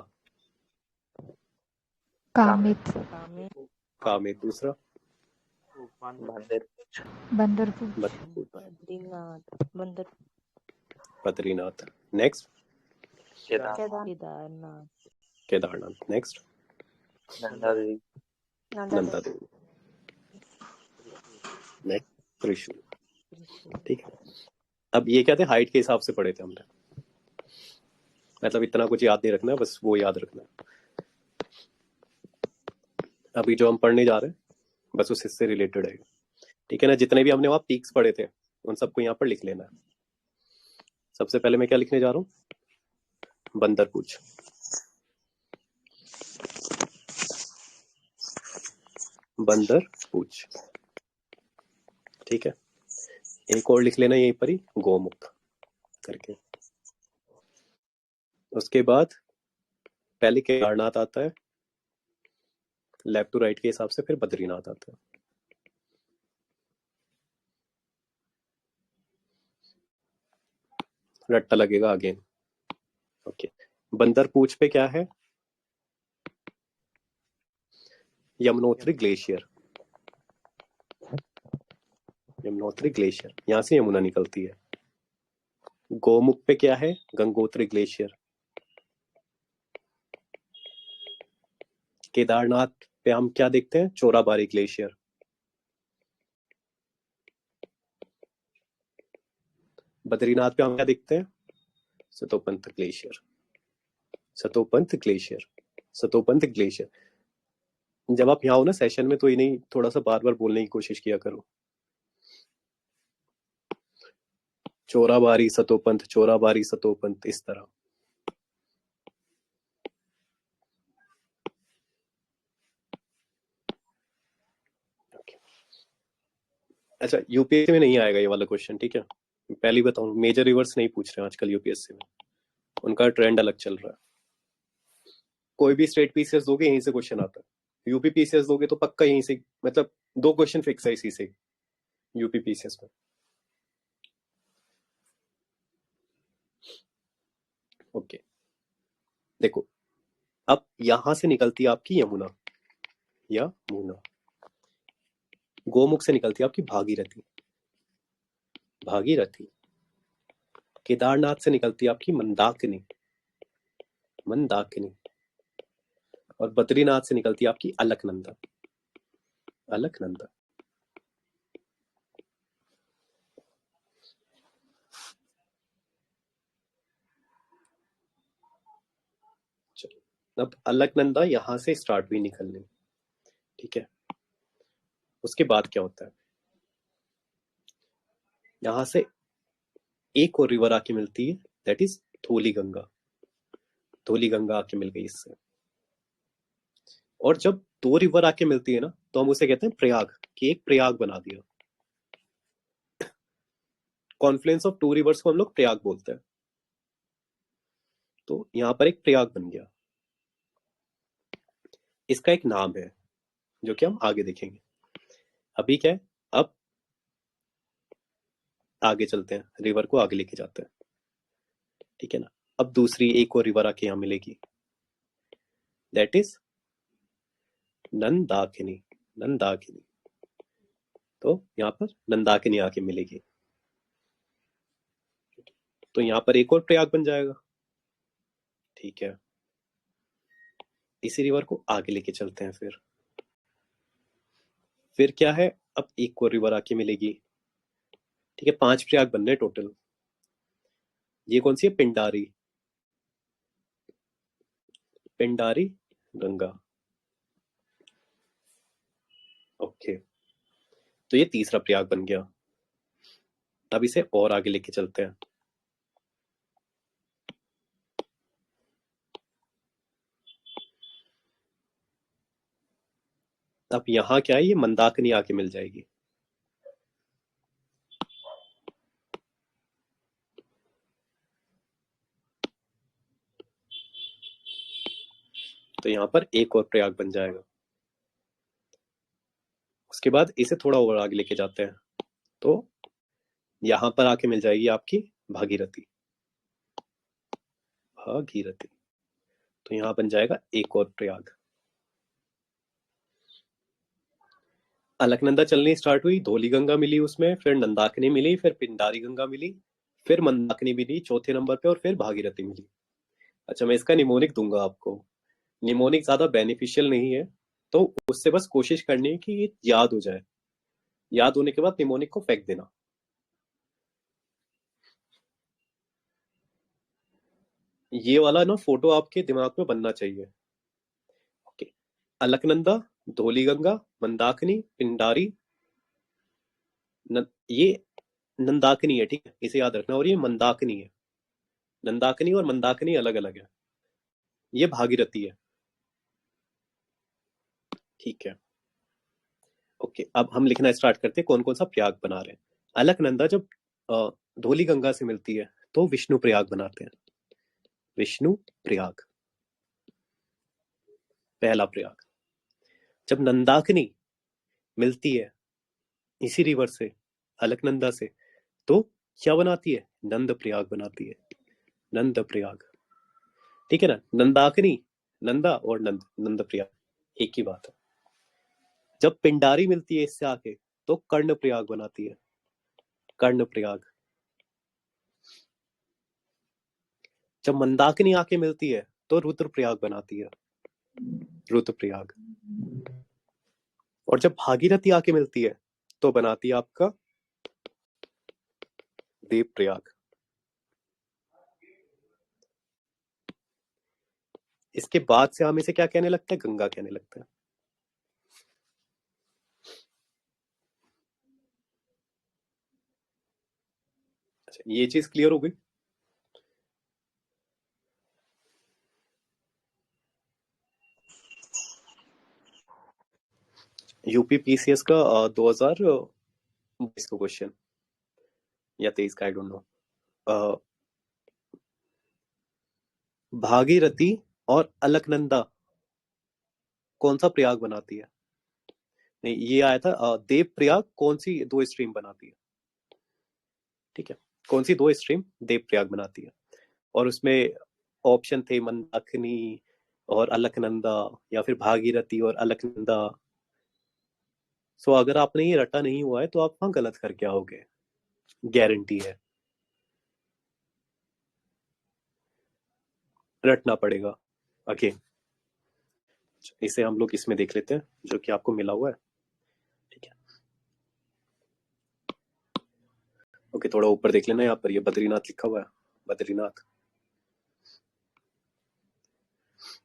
कामित, कामेत, दूसरा बंदर, Bandarpur, Badrinath, Badrinath, next Kedarnath, Kedarnath, next Nanda Devi, Nanda Devi, next त्रिशूल, ठीक है। अब ये क्या थे, हाइट के हिसाब से पढ़े थे हमने, मतलब इतना कुछ याद नहीं रखना है, बस वो याद रखना है। अभी जो हम पढ़ने जा रहे हैं बस उस हिस्से रिलेटेड है, ठीक है ना। जितने भी हमने वहां पीक्स पढ़े थे उन सबको यहाँ पर लिख लेना है। सबसे पहले मैं क्या लिखने जा रहा हूँ, बंदरपूछ, बंदरपूछ, ठीक है। एक और लिख लेना यहीं पर ही, गोमुख करके। उसके बाद पहले केदारनाथ आता है, लेफ्ट टू राइट के हिसाब से फिर बद्रीनाथ आता है। रट्टा लगेगा अगेन, ओके। बंदरपूछ पे क्या है, यमुनोत्री ग्लेशियर, यमुनोत्री ग्लेशियर, यहां से यमुना निकलती है। गोमुख पे क्या है, गंगोत्री ग्लेशियर। केदारनाथ पे हम क्या देखते हैं, चोराबारी ग्लेशियर। बद्रीनाथ पे हम क्या देखते हैं, Satopanth glacier, Satopanth glacier, Satopanth glacier. जब आप यहाँ हो ना सेशन में, तो ये नहीं, थोड़ा सा बार बार बोलने की कोशिश किया करो, चोराबारी सतोपंथ, चोराबारी सतोपंथ, इस तरह। अच्छा, यूपीएससी में नहीं आएगा ये वाला क्वेश्चन, ठीक है, पहले बताऊं, मेजर रिवर्स नहीं पूछ रहे हैं आजकल यूपीएससी में, उनका ट्रेंड अलग चल रहा है। कोई भी स्टेट पीसीएस दोगे यहीं से क्वेश्चन आता है, यूपी पीसीएस दोगे तो पक्का यहीं से, मतलब 2 क्वेश्चन फिक्स है इसी से, यूपी पीसीएस में। ओके, देखो अब यहां से निकलती है आपकी यमुना, यमुना। गोमुख से निकलती है आपकी भागीरथी, भागीरथी। केदारनाथ से निकलती है आपकी मंदाकिनी, मंदाकिनी। और बद्रीनाथ से निकलती है आपकी अलकनंदा, अलकनंदा। चलो, अब अलकनंदा यहां से स्टार्ट हुई निकलनी, ठीक है। उसके बाद क्या होता है, यहां से एक और रिवर आके मिलती है, दैट इज धौली गंगा, धौली गंगा आके मिल गई इससे। और जब 2 रिवर आके मिलती है ना, तो हम उसे कहते हैं प्रयाग, कि एक प्रयाग बना दिया। कॉन्फ्लुएंस ऑफ 2 रिवर्स को हम लोग प्रयाग बोलते हैं, तो यहां पर एक प्रयाग बन गया। इसका एक नाम है जो कि हम आगे देखेंगे। अभी क्या है, अब आगे चलते हैं, रिवर को आगे लेके जाते हैं, ठीक है ना। अब दूसरी एक और रिवर आके यहाँ मिलेगी, दैट इज नंदाकिनी। नंदाकिनी, तो यहाँ पर नंदाकिनी आके मिलेगी, तो यहाँ पर एक और प्रयाग बन जाएगा, ठीक है। इसी रिवर को आगे लेके चलते हैं, फिर क्या है, अब एक और रिवर आके मिलेगी, ठीक है। 5 प्रयाग बन रहे टोटल। ये कौन सी है, पिंडारी। पिंडारी गंगा, ओके। तो ये तीसरा प्रयाग बन गया। अब इसे और आगे लेके चलते हैं। अब यहाँ क्या है, ये मंदाकिनी आके मिल जाएगी, तो यहाँ पर एक और प्रयाग बन जाएगा। उसके बाद इसे थोड़ा और आगे लेके जाते हैं, तो यहां पर आके मिल जाएगी आपकी भागीरथी। भागीरथी, तो यहां बन जाएगा एक और प्रयाग। अलकनंदा चलनी स्टार्ट हुई, धौली गंगा मिली उसमें, फिर नंदाकिनी मिली, फिर पिंडारी गंगा मिली, फिर मंदाकिनी मिली चौथे नंबर पे, और फिर भागीरथी मिली। अच्छा, मैं इसका निमोनिक दूंगा आपको। निमोनिक ज्यादा बेनिफिशियल नहीं है, तो उससे बस कोशिश करनी है कि याद हो जाए। याद होने के बाद निमोनिक को फेंक देना। ये वाला ना फोटो आपके दिमाग में बनना चाहिए, ओके। अलकनंदा, धौली गंगा, मंदाकिनी, पिंडारी, ये नंदाकिनी है, ठीक है, इसे याद रखना। और ये मंदाकिनी है। नंदाकिनी और मंदाकिनी अलग अलग है। ये भागीरथी है, ठीक है, ओके। अब हम लिखना स्टार्ट करते हैं कौन कौन सा प्रयाग बना रहे हैं। अलकनंदा जब धौली गंगा से मिलती है तो विष्णु प्रयाग बनाते हैं। विष्णु प्रयाग, पहला प्रयाग। जब नंदाकिनी मिलती है इसी रिवर से, अलकनंदा से, तो क्या बनाती है, नंद प्रयाग बनाती है। नंद प्रयाग, ठीक है ना। नंदाकिनी, नंदा और नंद, नंद प्रयाग एक ही बात है। जब पिंडारी मिलती है इससे आके, तो कर्ण प्रयाग बनाती है। कर्ण प्रयाग। जब मंदाकिनी आके मिलती है तो रुद्र प्रयाग बनाती है। रुद्र प्रयाग। और जब भागीरथी आके मिलती है तो बनाती है आपका देव प्रयाग। इसके बाद से हम इसे क्या कहने लगते हैं, गंगा कहने लगते हैं। अच्छा, ये चीज क्लियर हो गई। यूपी पीसीएस का 2022 का क्वेश्चन या 23 का, आई डोंट नो। भागीरथी और अलकनंदा कौन सा प्रयाग बनाती है। नहीं, ये आया था देव प्रयाग कौन सी 2 स्ट्रीम बनाती है, ठीक है। कौन सी 2 स्ट्रीम देव प्रयाग बनाती है। और उसमें ऑप्शन थे मंदाकिनी और अलकनंदा, या फिर भागीरथी और अलकनंदा। सो अगर आपने ये रटा नहीं हुआ है तो आप वहां गलत करके आओगे, गारंटी है। रटना पड़ेगा अगेन। इसे हम लोग इसमें देख लेते हैं जो कि आपको मिला हुआ है, ठीक है। ओके, थोड़ा ऊपर देख लेना, यहाँ पर ये बद्रीनाथ लिखा हुआ है, Badrinath,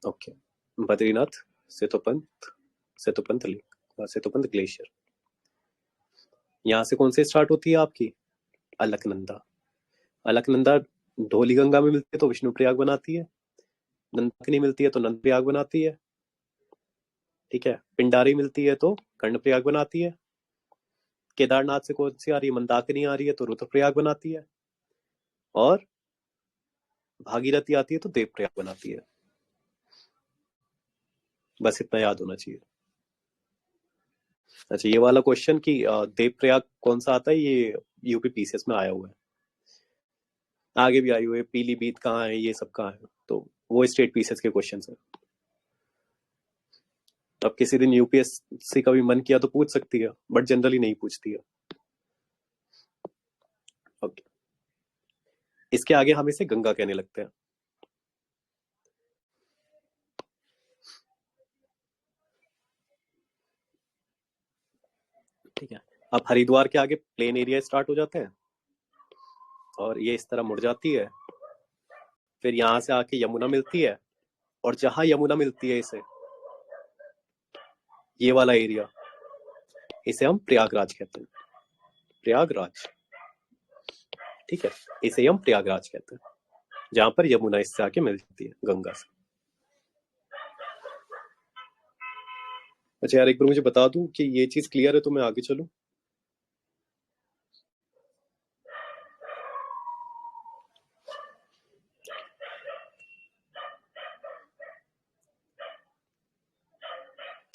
okay. Badrinath Satopanth, Satopanth link, Satopanth glacier. यहाँ से कौन से स्टार्ट होती है आपकी, अलकनंदा। अलकनंदा धौली गंगा में मिलती है तो विष्णु प्रयाग बनाती है। नंदाकिनी मिलती है तो नंद प्रयाग बनाती है, ठीक है। पिंडारी मिलती है तो कर्ण प्रयाग बनाती है। केदारनाथ से कौन सी आ रही है, मंदाकिनी आ रही है तो रुद्र प्रयाग बनाती है। और भागीरथी आती है तो देव प्रयाग बनाती है। बस इतना याद होना चाहिए। अच्छा, ये वाला क्वेश्चन कि देवप्रयाग कौन सा आता है, ये यूपी पीसीएस में आया हुआ है, आगे भी आई हुई है। पीलीभीत कहाँ है, ये सब कहाँ है, तो वो स्टेट पीसीएस के क्वेश्चन है। अब किसी दिन यूपीएससी का भी मन किया तो पूछ सकती है, बट जनरली नहीं पूछती है। ओके, इसके आगे हम इसे गंगा कहने लगते हैं। ठीक है, अब हरिद्वार के आगे प्लेन एरिया स्टार्ट हो जाते हैं और ये इस तरह मुड़ जाती है, फिर यहां से आके यमुना मिलती है, और जहां यमुना मिलती है इसे, ये वाला एरिया, इसे हम प्रयागराज कहते हैं। प्रयागराज, ठीक है, इसे हम प्रयागराज कहते हैं, जहां पर यमुना इससे आके मिलती है गंगा से। अच्छा यार, एक बार मुझे बता दूं कि ये चीज क्लियर है तो मैं आगे चलूं।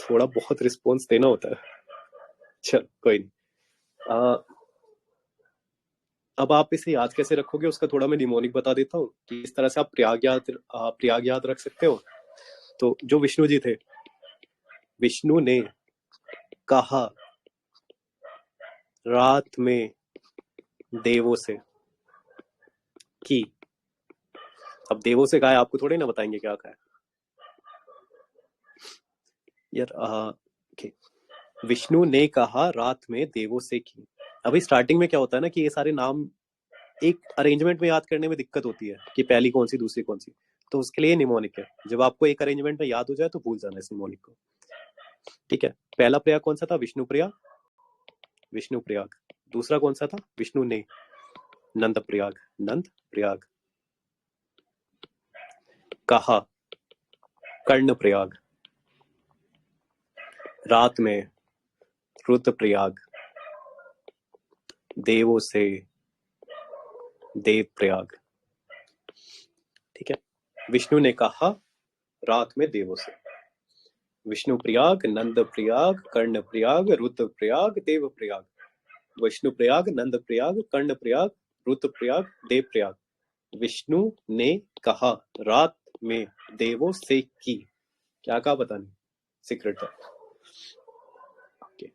थोड़ा बहुत रिस्पॉन्स देना होता है, चल कोई नहीं। अब आप इसे याद कैसे रखोगे उसका थोड़ा मैं निमोनिक बता देता हूँ कि इस तरह से आप प्रयाग याद रख सकते हो। तो जो विष्णु जी थे, विष्णु ने कहा रात में देवों से कि, अब देवों से कहा है, आपको थोड़े ना बताएंगे क्या कहा है यार। okay. विष्णु ने कहा रात में देवों से की। अभी स्टार्टिंग में क्या होता है ना कि ये सारे नाम एक अरेंजमेंट में याद करने में दिक्कत होती है कि पहली कौन सी दूसरी कौन सी, तो उसके लिए निमोनिक है। जब आपको एक अरेंजमेंट में याद हो जाए तो भूल जाना इस निमोनिक को। ठीक है, पहला प्रयाग कौन सा था, विष्णु प्रयाग, विष्णु प्रयाग। दूसरा कौन सा था, विष्णु ने, नंद प्रयाग, नंद प्रयाग। कहा, कर्ण प्रयाग। रात में, रुद्र प्रयाग। देवों से, देव प्रयाग। ठीक है, विष्णु ने कहा रात में देवों से, विष्णु प्रयाग, नंद प्रयाग, कर्ण प्रयाग, रुद्र प्रयाग, देव प्रयाग। विष्णु प्रयाग, नंद प्रयाग, कर्ण प्रयाग, रुद्र प्रयाग, देव प्रयाग। विष्णु ने कहा रात में देवों से की। क्या कहा पता नहीं, सीक्रेट है। okay.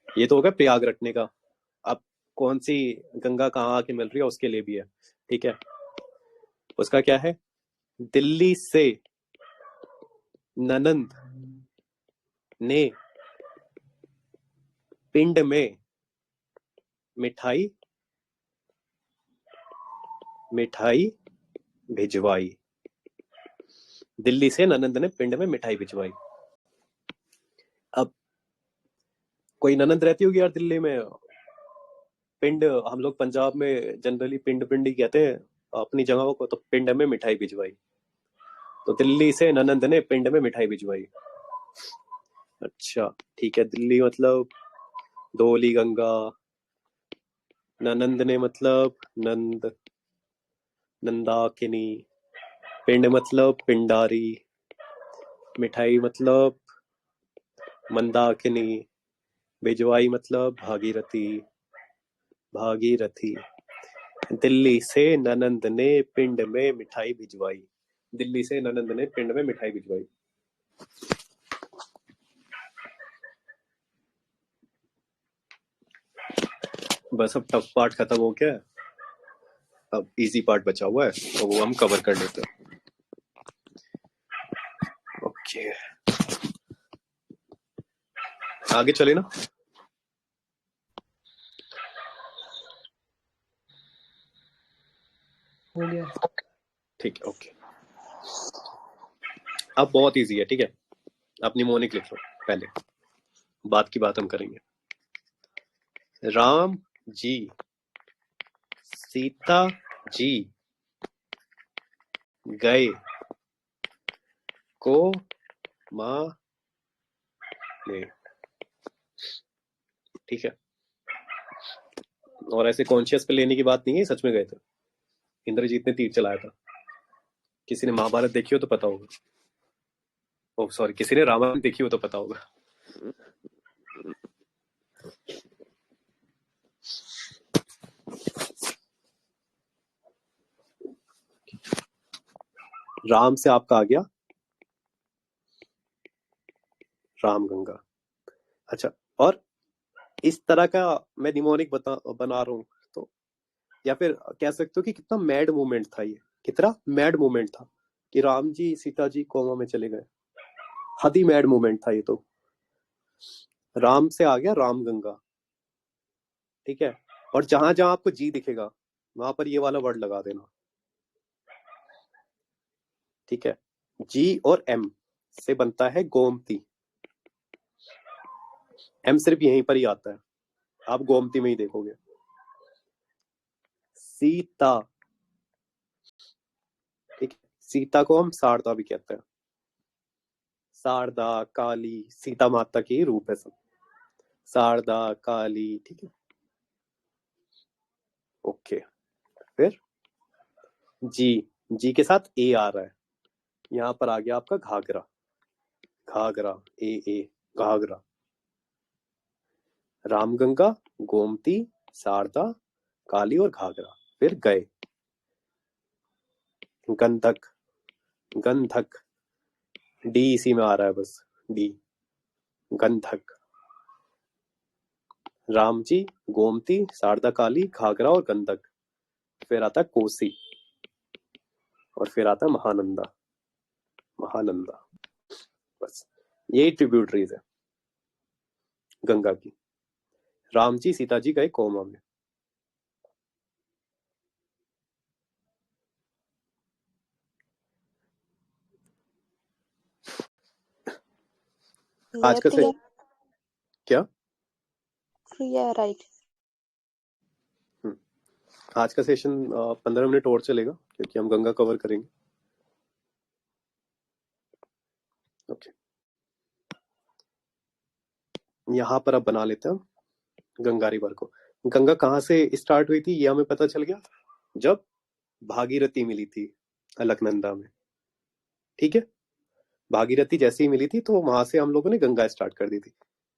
ये तो होगा प्रयाग रटने का। अब कौन सी गंगा कहाँ आके मिल रही है उसके लिए भी है। ठीक है, उसका क्या है, दिल्ली से ननंद ने पिंड में मिठाई भिजवाई। दिल्ली से ननंद ने पिंड में मिठाई भिजवाई। अब कोई ननंद रहती होगी यार दिल्ली में, पिंड, हम लोग पंजाब में जनरली पिंड पिंड ही कहते हैं अपनी जगहों को, तो पिंड में मिठाई भिजवाई। तो दिल्ली से ननंद ने पिंड में मिठाई भिजवाई। अच्छा ठीक है, दिल्ली मतलब धौली गंगा, ननंद ने मतलब नंद, नंदाकिनी, पिंड मतलब पिंडारी, मिठाई मतलब मंदाकिनी, भिजवाई मतलब भागीरथी, भागीरथी। दिल्ली से ननंद ने पिंड में मिठाई भिजवाई। दिल्ली से ननंद ने पिंड में मिठाई भिजवाई। बस अब टफ पार्ट खत्म हो गया है, अब इजी पार्ट बचा हुआ है तो वो हम कवर कर लेते हैं। ओके, आगे चले ना। हो गया। ठीक है, ओके, अब बहुत इजी है। ठीक है, आप निमोनिक लिख लो पहले, बात की बात हम करेंगे। राम जी सीता जी गए को मां ने। ठीक है, और ऐसे कॉन्शियस पे लेने की बात नहीं है, सच में गए थे। इंद्रजीत ने तीर चलाया था। किसी ने महाभारत देखी हो तो पता होगा, ओ सॉरी, किसी ने रामायण देखी हो तो पता होगा। राम से आपका आ गया रामगंगा। अच्छा, और इस तरह का मैं निमोनिक बना रहा हूँ, तो या फिर कह सकते हो कि कितना मैड मूवमेंट था ये, कितना मैड मूवमेंट था कि राम जी सीता जी कोमा में चले गए। हद ही मैड मूवमेंट था ये तो। राम से आ गया रामगंगा, ठीक है। और जहां जहां आपको जी दिखेगा वहां पर ये वाला वर्ड लगा देना, ठीक है। जी और एम से बनता है गोमती। एम सिर्फ यहीं पर ही आता है, आप गोमती में ही देखोगे। सीता, ठीक है, सीता को हम शारदा भी कहते हैं। शारदा, काली, सीता माता की रूप है सब। शारदा, काली, ठीक है, ओके। फिर जी, जी के साथ ए आ रहा है, यहां पर आ गया आपका घाघरा। घाघरा, ए घाघरा। रामगंगा, गोमती, शारदा, काली और घाघरा। फिर गए, गंधक, गंधक, डी इसी में आ रहा है बस, डी, गंधक। राम जी, गोमती, शारदा, काली, घाघरा और गंधक। फिर आता है कोसी, और फिर आता है महानंदा। महानंदा, बस यही ट्रिब्यूटरीज है गंगा की। राम जी सीता जी गए कोमा में। आज का प्रिया, क्या प्रिया राइट। आज का सेशन 15 मिनट और चलेगा क्योंकि हम गंगा कवर करेंगे। ओके, यहाँ पर अब बना लेते हैं गंगा रिवर को। गंगा कहाँ से स्टार्ट हुई थी ये हमें पता चल गया जब भागीरथी मिली थी अलकनंदा में, ठीक है। भागीरथी जैसे ही मिली थी तो वहां से हम लोगों ने गंगा स्टार्ट कर दी थी।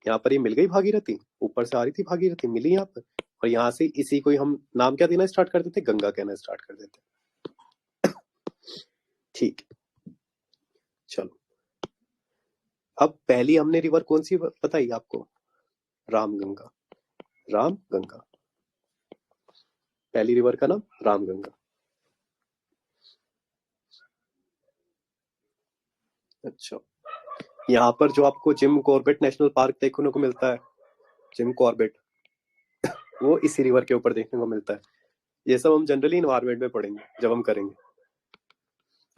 यहाँ पर ये मिल गई भागीरथी, ऊपर से आ रही थी भागीरथी, मिली यहाँ पर, और यहाँ से इसी को ही हम नाम क्या देना स्टार्ट कर देते, गंगा कहना स्टार्ट कर देते। ठीक, चलो अब पहली हमने रिवर कौन सी बताई आपको, रामगंगा। रामगंगा, पहली रिवर का नाम रामगंगा। अच्छा, यहाँ पर जो आपको जिम कॉर्बेट नेशनल पार्क देखने को मिलता है, जिम कॉर्बेट, वो इसी रिवर के ऊपर देखने को मिलता है। ये सब हम जनरली इन्वायरमेंट में पढ़ेंगे जब हम करेंगे।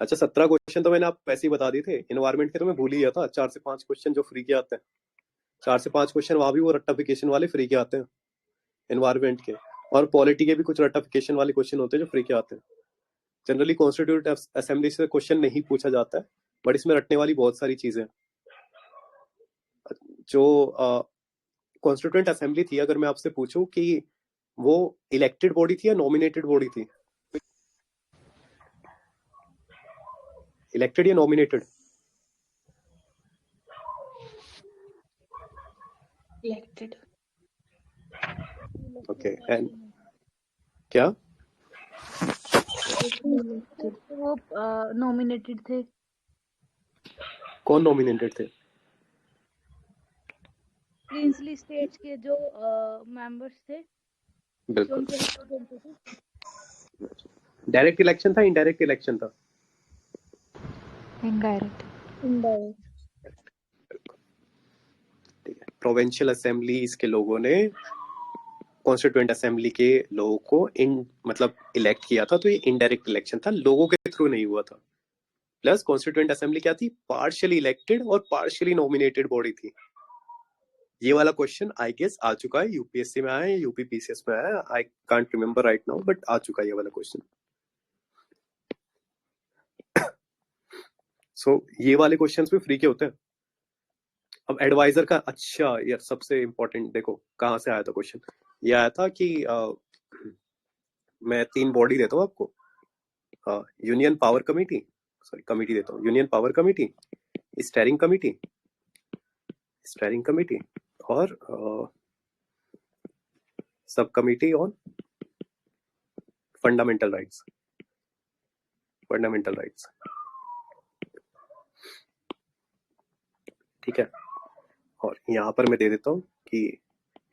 अच्छा, 17 क्वेश्चन तो मैंने आप वैसे ही बता दिए थे, इन्वायरमेंट के तो मैं भूल ही गया था। 4 से 5 क्वेश्चन जो फ्री के आते हैं, 4 से 5 क्वेश्चन वहां भी वो रट्टाफिकेशन वाले फ्री के आते हैं इन्वायरमेंट के, और पॉलिटी के भी कुछ रट्टाफिकेशन वाले क्वेश्चन होते हैं जो फ्री के आते हैं। जनरली कॉन्स्टिट्यूट असेंबली से क्वेश्चन नहीं पूछा जाता है, बट इसमें रटने वाली बहुत सारी चीजें। जो कॉन्स्टिट्यूएंट असेंबली थी, अगर मैं आपसे पूछूं कि वो इलेक्टेड बॉडी थी या नॉमिनेटेड बॉडी थी, इलेक्टेड या नॉमिनेटेड? इलेक्टेड। ओके, एंड क्या वो नॉमिनेटेड थे। कौन नॉमिनेटेड थे? प्रिंसली स्टेट्स के जो मेंबर्स थे, जो बिल्कुल। उनके रिप्रेजेंटेटिव। डायरेक्ट इलेक्शन था, इनडायरेक्ट इलेक्शन था? इनडायरेक्ट। ठीक है, प्रोविंशियल असेंबलीज के लोगों ने कॉन्स्टिट्यूएंट असेंबली के लोगों को मतलब इलेक्ट किया था, तो ये इनडायरेक्ट इलेक्शन था, लोगों के थ्रू नहीं हुआ था। प्लस कॉन्स्टिट्यूएंट असेंबली क्या थी, पार्शियली इलेक्टेड और पार्शियली नॉमिनेटेड बॉडी थी। ये वाला क्वेश्चन आई गेस आ चुका है, यूपीएससी में आया है, यूपीपीसीएस में आया है, I can't remember right now, but आ चुका है ये वाला क्वेश्चन। सो ये वाले क्वेश्चंस भी फ्री के होते हैं। अब एडवाइजर का, अच्छा यार सबसे इंपॉर्टेंट, देखो कहाँ से आया था क्वेश्चन। ये आया था कि मैं 3 बॉडी देता हूँ आपको, union power committee, sorry committee देता हूँ, union power committee, steering committee, steering committee, और sub committee on fundamental rights, fundamental rights, ठीक है। और यहाँ पर मैं दे देता हूँ कि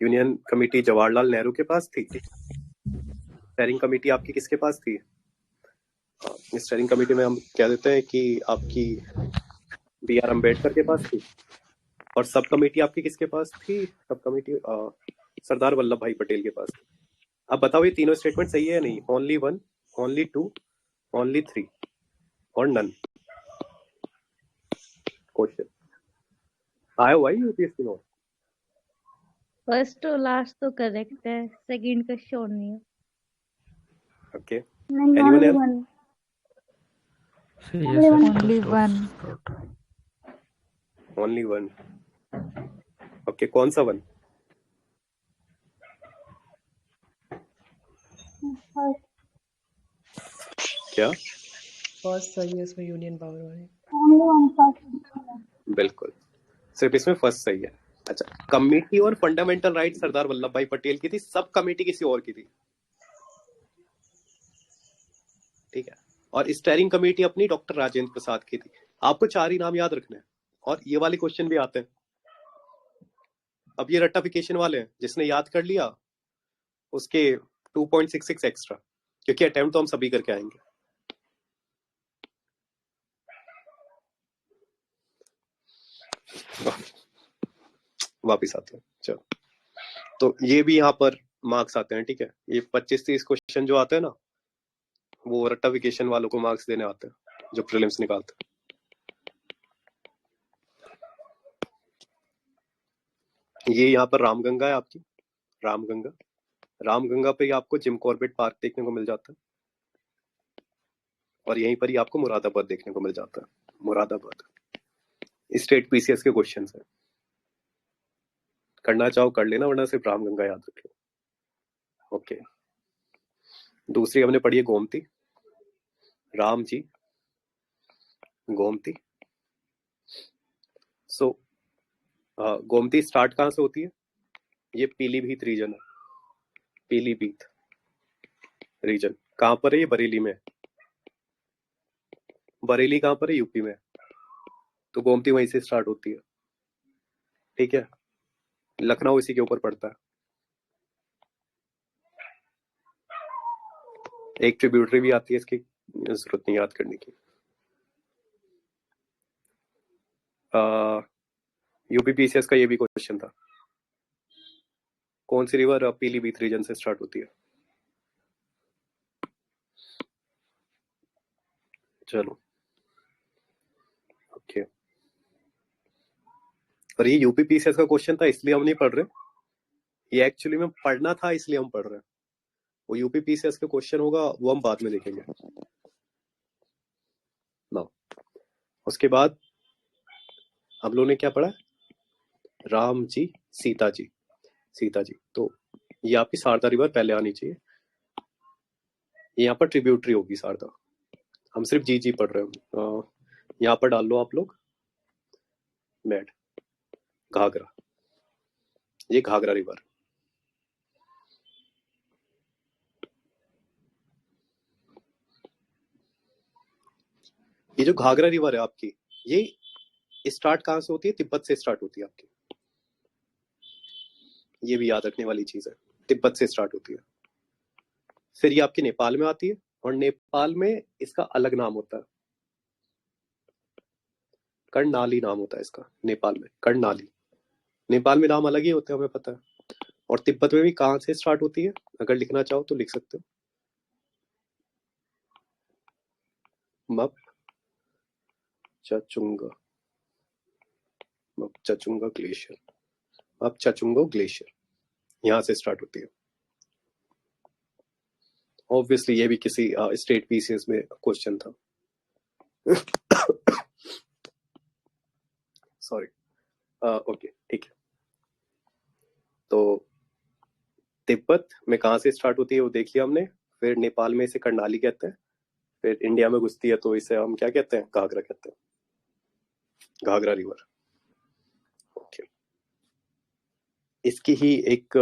यूनियन कमेटी जवाहरलाल नेहरू के पास थी, स्टेयरिंग कमेटी आपकी किसके पास थी? स्टेयरिंग कमेटी में हम कह देते हैं कि आपकी BR अम्बेडकर के पास थी, और सब कमेटी आपकी किसके पास थी? सब कमेटी सरदार वल्लभ भाई पटेल के पास थी। अब बताओ ये तीनों स्टेटमेंट सही है या नहीं? ओनली 1, ओनली 2, ओनली 3 और नन? क्वेश्चन आया हुआ है यूपीएससी में? फर्स्ट और लास्ट तो करेक्ट है, सेकंड का श्योर नहीं है। Okay, anyone else? Only one. Only 1। Okay, कौन सा 1? क्या? फर्स्ट सही है, इसमें यूनियन पावर वाली। बिल्कुल, सिर्फ इसमें फर्स्ट सही है। अच्छा, कमेटी और फंडामेंटल राइट सरदार वल्लभ भाई पटेल की थी, सब कमेटी किसी और की थी, ठीक है। और स्टेयरिंग कमेटी अपनी डॉक्टर राजेंद्र प्रसाद की थी। आपको 4 ही नाम याद रखने हैं, और ये वाले क्वेश्चन भी आते हैं। अब ये रट्टाफिकेशन वाले हैं, जिसने याद कर लिया उसके 2.66 एक्स्ट्रा, क्योंकि अटेम्प्ट तो हम सभी करके आएंगे। वापिस आते हैं, चलो। तो ये भी यहाँ पर मार्क्स आते हैं, ठीक है। ये 25-30 क्वेश्चन जो आते हैं ना, वो रट्टाफिकेशन वालों को मार्क्स देने आते हैं, जो प्रीलिम्स निकालते हैं। ये यहाँ पर रामगंगा है आपकी, रामगंगा। रामगंगा पे ही आपको जिम कॉर्बेट पार्क देखने को मिल जाता है, और यहीं पर ही आपको मुरादाबाद देखने को मिल जाता है। मुरादाबाद स्टेट पीसीएस के क्वेश्चन है, करना चाहो कर लेना, वरना सिर्फ रामगंगा याद रख लो। ओके, दूसरी हमने पढ़ी है गोमती, राम जी, गोमती। सो गोमती स्टार्ट कहाँ से होती है? ये पीलीभीत रीजन है, पीलीभीत रीजन कहाँ पर है? ये बरेली में। बरेली कहाँ पर है? यूपी में। तो गोमती वहीं से स्टार्ट होती है, ठीक है। लखनऊ इसी के ऊपर पड़ता है। एक ट्रिब्यूटरी भी आती है, इसकी जरूरत नहीं याद करने की। यूपी पीसीएस का ये भी क्वेश्चन था, कौन सी रिवर पीलीभीत रीजन से स्टार्ट होती है? चलो, ओके। और ये यूपी पीसीएस का क्वेश्चन था, इसलिए हम नहीं पढ़ रहे, ये एक्चुअली में पढ़ना था, इसलिए हम पढ़ रहे हैं। वो यूपी पीसीएस का क्वेश्चन होगा, वो हम बाद में देखेंगे ना। उसके बाद हम लोगों ने क्या पढ़ा? राम जी, सीता जी, सीता जी। तो ये आपकी शारदा रिवर पहले आनी चाहिए, यहाँ पर ट्रिब्यूटरी होगी शारदा। हम सिर्फ जी पढ़ रहे हैं। यहाँ पर डाल लो आप लोग मैड, घाघरा, ये घाघरा रिवर। ये जो घाघरा रिवर है आपकी, ये स्टार्ट कहाँ से होती है? तिब्बत से स्टार्ट होती है आपकी। ये भी याद रखने वाली चीज है, तिब्बत से स्टार्ट होती है। फिर ये आपकी नेपाल में आती है, और नेपाल में इसका अलग नाम होता है, कर्णनाली नाम होता है इसका। नेपाल में कर्णनाली, नेपाल में नाम अलग ही होते हैं, हमें पता है। और तिब्बत में भी कहाँ से स्टार्ट होती है? अगर लिखना चाहो तो लिख सकते हो, मप चचुंगा, मप चचुंगा ग्लेशियर, मप चचुंगो ग्लेशियर, यहाँ से स्टार्ट होती है। ऑब्वियसली ये भी किसी स्टेट पीसीएस में क्वेश्चन था। सॉरी, ओके, ठीक है। तो तिब्बत में कहाँ से स्टार्ट होती है वो देख लिया हमने। फिर नेपाल में इसे कर्णाली कहते हैं। फिर इंडिया में घुसती है तो इसे हम क्या कहते हैं? घाघरा कहते हैं, घाघरा रिवर। ओके, इसकी ही एक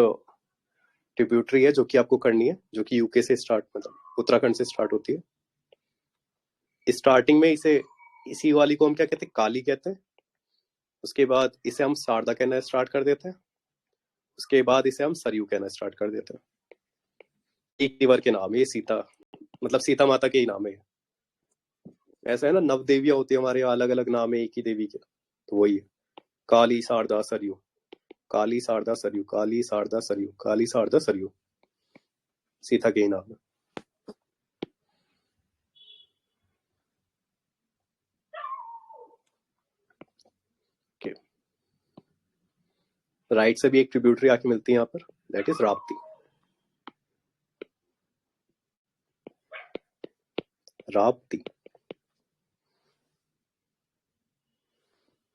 ट्रिब्यूटरी है जो कि आपको करनी है, जो कि यूके से स्टार्ट, मतलब उत्तराखंड से स्टार्ट होती है। स्टार्टिंग में इसी वाली को हम क्या कहते हैं, काली कहते हैं। उसके बाद इसे हम शारदा कहना स्टार्ट कर देते हैं। उसके बाद इसे हम सरयू कहना स्टार्ट कर देते हैं। एक रिवर के नाम है ये, सीता मतलब सीता माता के ही नाम है। ऐसा है ना, नव देवियां होती है हमारे, अलग अलग नाम है एक ही देवी के, तो वही है काली शारदा सरयू, काली शारदा सरयू, काली शारदा सरयू, काली शारदा सरयू, सीता के ही नाम है। राइट से भी एक ट्रिब्यूटरी आके मिलती है यहाँ पर, दैट इज राप्ती। राप्ती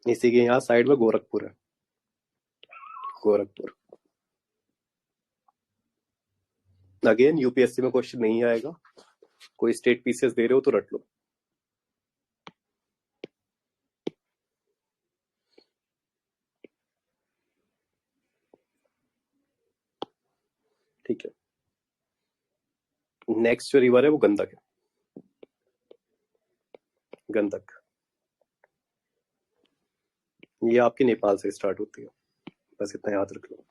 इसी के यहाँ साइड में गोरखपुर है, गोरखपुर। अगेन यूपीएससी में क्वेश्चन नहीं आएगा, कोई स्टेट पीसीएस दे रहे हो तो रट लो। ठीक है, नेक्स्ट जो रिवर है वो गंडक है, गंडक। ये आपके नेपाल से स्टार्ट होती है, बस इतना याद रख लो।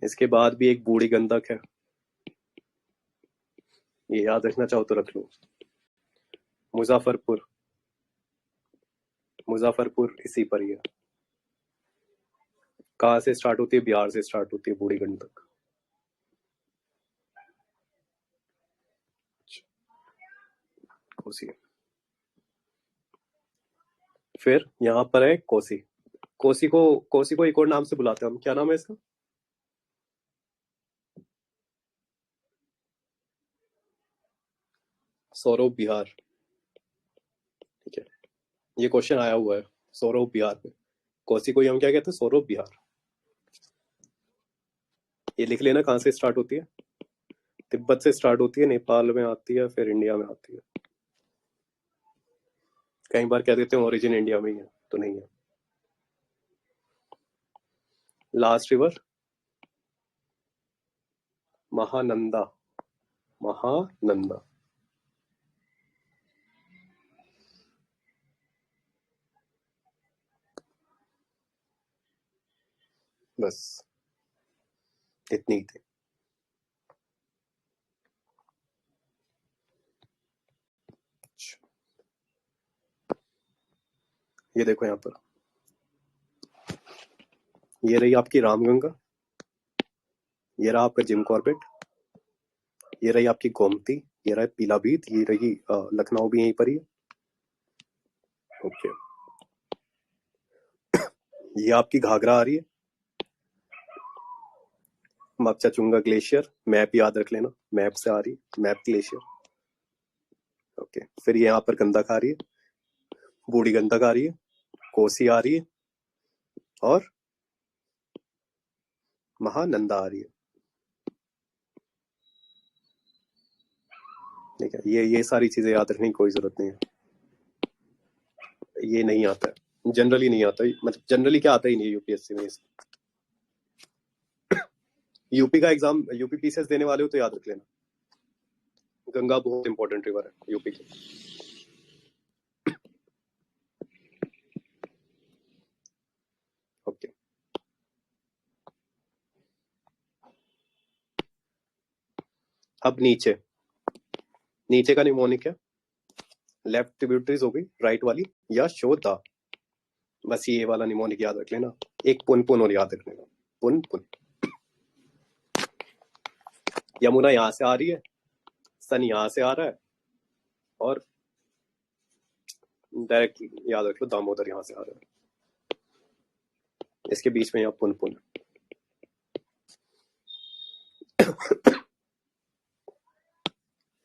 इसके बाद भी एक बूढ़ी गंडक है, ये याद रखना चाहो तो रख लो। मुजफ्फरपुर, मुजफ्फरपुर इसी पर ही है। कहाँ से स्टार्ट होती है? बिहार से स्टार्ट होती है बूढ़ी गंडक। कोसी, फिर यहाँ पर है कोसी। कोसी को एक और नाम से बुलाते हैं हम, क्या नाम है इसका? सौरभ बिहार। ठीक है, ये क्वेश्चन आया हुआ है सौरभ बिहार पे। कोसी को हम क्या कहते हैं? सौरभ बिहार। ये लिख लेना कहाँ से स्टार्ट होती है। तिब्बत से स्टार्ट होती है, नेपाल में आती है, फिर इंडिया में आती है। कई बार कह देते हैं ओरिजिन इंडिया में ही है, तो नहीं है। Last river Mahananda, Mahananda. बस इतनी ही थी। ये देखो यहाँ पर, ये रही आपकी रामगंगा, ये रहा आपका जिम कॉर्बेट, ये रही आपकी गोमती, ये रहा पीलाभीत, ये रही लखनऊ भी यहीं पर ही है। ओके, ये आपकी घाघरा आ रही है, मकचचुंगा ग्लेशियर, मैप याद रख लेना, मैप से आ रही है, मैप ग्लेशियर। ओके, फिर ये यहाँ पर गंडक आ रही है, बूढ़ी गंडक आ रही है, कोसी आ रही है, और महानंदा आ रही है। ठीक है, ये सारी चीजें याद रखने की कोई जरूरत नहीं है। ये नहीं आता है, जनरली नहीं आता, मतलब जनरली क्या आता ही नहीं है यूपीएससी में। यूपी का एग्जाम, यूपी पीसीएस देने वाले हो तो याद रख लेना, गंगा बहुत इंपॉर्टेंट रिवर है यूपी की। ओके, अब नीचे का निमोनिक है, लेफ्ट ट्रिब्यूटरीज हो गई, राइट वाली यशोदा। बस ये वाला निमोनिक याद रख लेना। एक पुन पुन और याद रख लेना, पुन पुन। यमुना यहां से आ रही है, सन यहां से आ रहा है, और डायरेक्ट याद रख लो दामोदर यहां से आ रहा है, इसके बीच में यहाँ पुन पुन।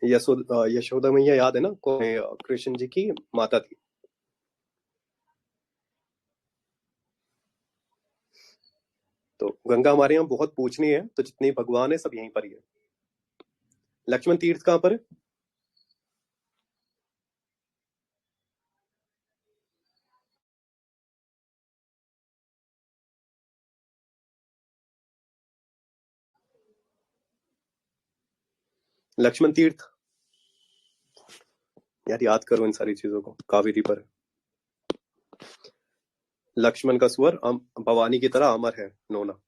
यशोदा मैया याद है ना, कौन है? कृष्ण जी की माता थी। तो गंगा हमारे यहाँ बहुत पूछनी है, तो जितने भगवान है सब यहीं पर ही है। लक्ष्मण तीर्थ कहाँ पर है? लक्ष्मण तीर्थ, यार याद करो इन सारी चीजों को, कावेरी पर है। लक्ष्मण का स्वर भवानी की तरह अमर है, नोना।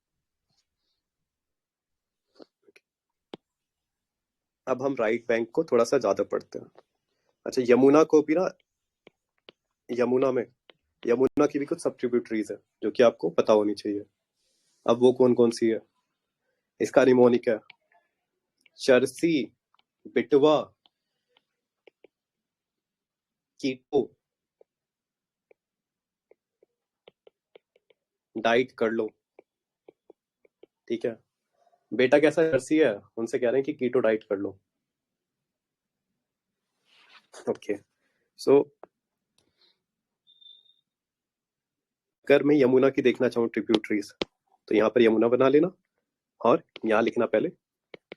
अब हम राइट बैंक को थोड़ा सा ज्यादा पढ़ते हैं। अच्छा, यमुना को भी ना, यमुना की भी कुछ सब ट्रिब्यूटरीज है जो कि आपको पता होनी चाहिए। अब वो कौन कौन सी है? इसका निमोनिक है चरसी, बिटवा, कीटो, डाइट कर लो। ठीक है बेटा, कैसा चरसी है? उनसे कह रहे हैं कि कीटो डाइट कर लो। ओके सो अगर मैं यमुना की देखना चाहूँ ट्रिब्यूटरीज, तो यहाँ पर यमुना बना लेना और यहाँ लिखना पहले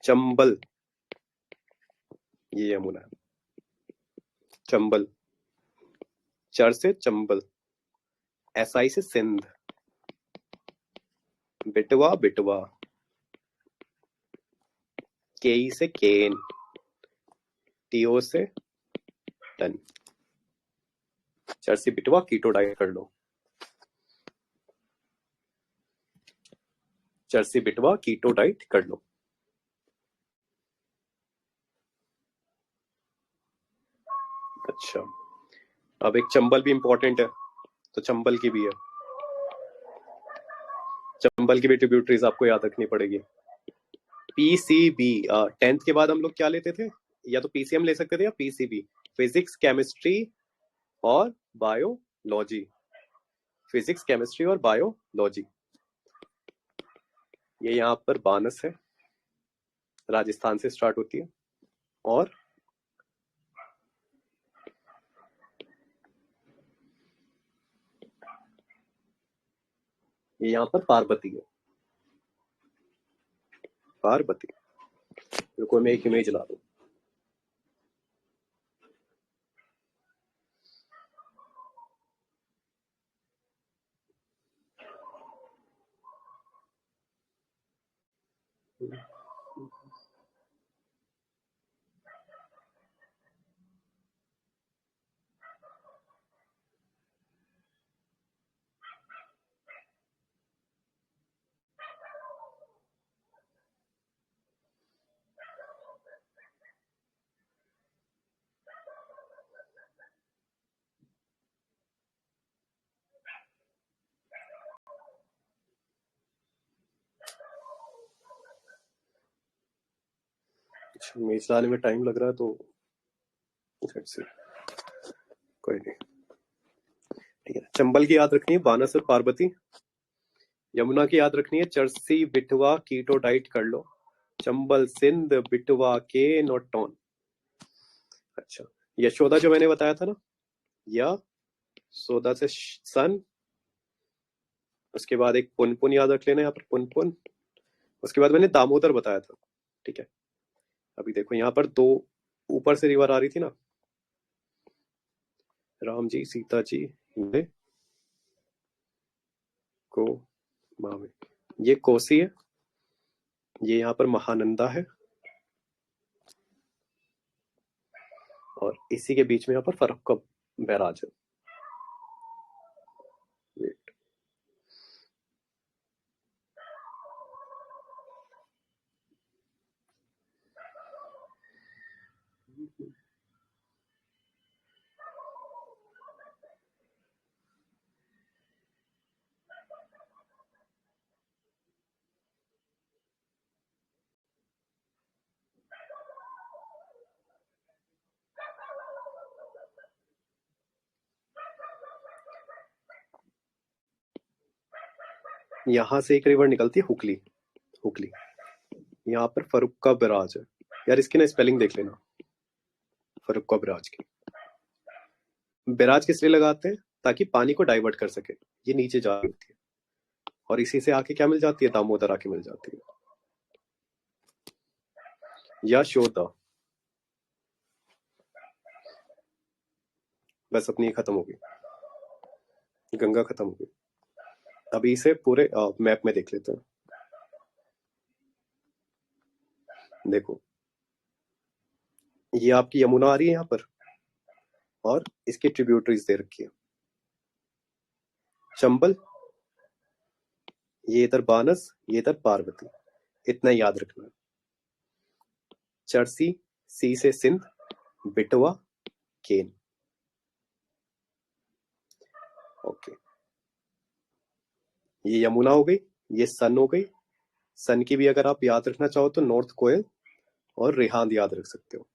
चंबल। ये यमुना है, चंबल। चर से चंबल, एसआई से सिंध, बिटवा बिटवा, केई से केन, टीओ से टन। चर से बिटवा, कीटो डाइट कर लो। चर से बिटवा, कीटो डाइट कर लो। अच्छा, अब एक चंबल भी इंपॉर्टेंट है, तो चंबल की भी है। चंबल की भी ट्रिब्यूटरीज आपको याद रखनी पड़ेगी। पीसीबी, 10th के बाद हम लोग क्या लेते थे? या तो पीसीएम ले सकते थे या पीसीबी, फिजिक्स, केमिस्ट्री और बायोलॉजी। फिजिक्स, केमिस्ट्री और बायोलॉजी। ये यहाँ पर बानस है, राजस्थान से स्टार्ट होती है। और ये यहाँ पर पार्वती है, पार्वती। रुको मैं एक इमेज ला दूं। इमेज लाने में टाइम लग रहा है तो कोई नहीं। ठीक है, चंबल की याद रखनी है, बानस और पार्वती। यमुना की याद रखनी है, चरसी, बिटवा, कीटो डाइट कर लो। चंबल, सिंध, बिटवा, के, नोटोन। अच्छा, यशोदा जो मैंने बताया था ना, या सोदा से सन। उसके बाद एक पुनपुन याद रख लेना, यहाँ पर पुनपुन। उसके बाद मैंने दामोदर बताया था। ठीक है, अभी देखो यहाँ पर दो ऊपर से रिवर आ रही थी ना, राम जी, सीता जी, को मामे। ये कोसी है, ये यहाँ पर महानंदा है, और इसी के बीच में यहाँ पर फरक्का बैराज है। वेट, यहाँ से एक रिवर निकलती है, हुगली। हुगली, यहाँ पर फरुक्का बैराज है। यार इसकी ना स्पेलिंग देख लेना, फरुक्का बैराज की। बैराज किस लिए लगाते हैं? ताकि पानी को डाइवर्ट कर सके। ये नीचे जा रही होती है और इसी से आके क्या मिल जाती है? दामोदर आके मिल जाती है। यशोदा, बस अपनी खत्म हो गई, गंगा खत्म हो गई। अभी इसे पूरे मैप में देख लेते हैं। देखो, ये आपकी यमुना आ रही है यहाँ पर और इसकी ट्रिब्यूटरीज दे रखी है। चंबल, ये इधर बानस, ये इधर पार्वती, इतना याद रखना है। चरसी, सी से सिंध, बिटवा, केन। ओके, ये यमुना हो गई, ये सन हो गई। सन की भी अगर आप याद रखना चाहो तो नॉर्थ कोयल और रिहांद याद रख सकते हो।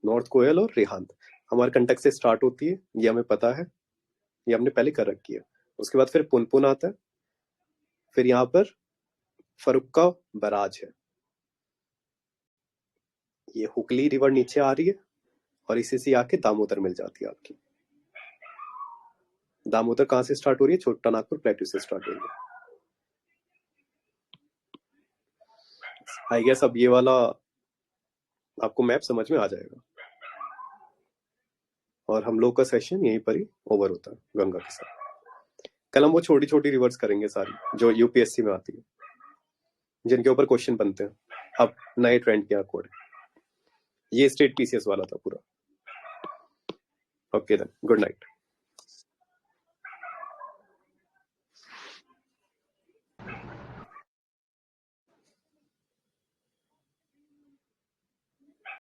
नॉर्थ कोयल और रिहांद हमारे कंटक से स्टार्ट होती है, ये हमें पता है, ये हमने पहले कर रखी है। उसके बाद फिर पुनपुन आता है, फिर यहाँ पर फरुक्का बराज है। ये हुगली रिवर नीचे आ रही है और इसी से आके दामोदर मिल जाती है आपकी। दामोदर कहां से स्टार्ट हो रही है? छोटा नागपुर प्लेटू से स्टार्ट हो रही है। आई गेस अब ये वाला आपको मैप समझ में आ जाएगा और हम लोग का सेशन यहीं पर ही ओवर होता है गंगा के साथ। कल हम वो छोटी छोटी रिवर्स करेंगे सारी जो यूपीएससी में आती है, जिनके ऊपर क्वेश्चन बनते हैं। अब नए ट्रेंड के अकॉर्डिंग ये स्टेट पीसीएस वाला था पूरा। Okay then, good night.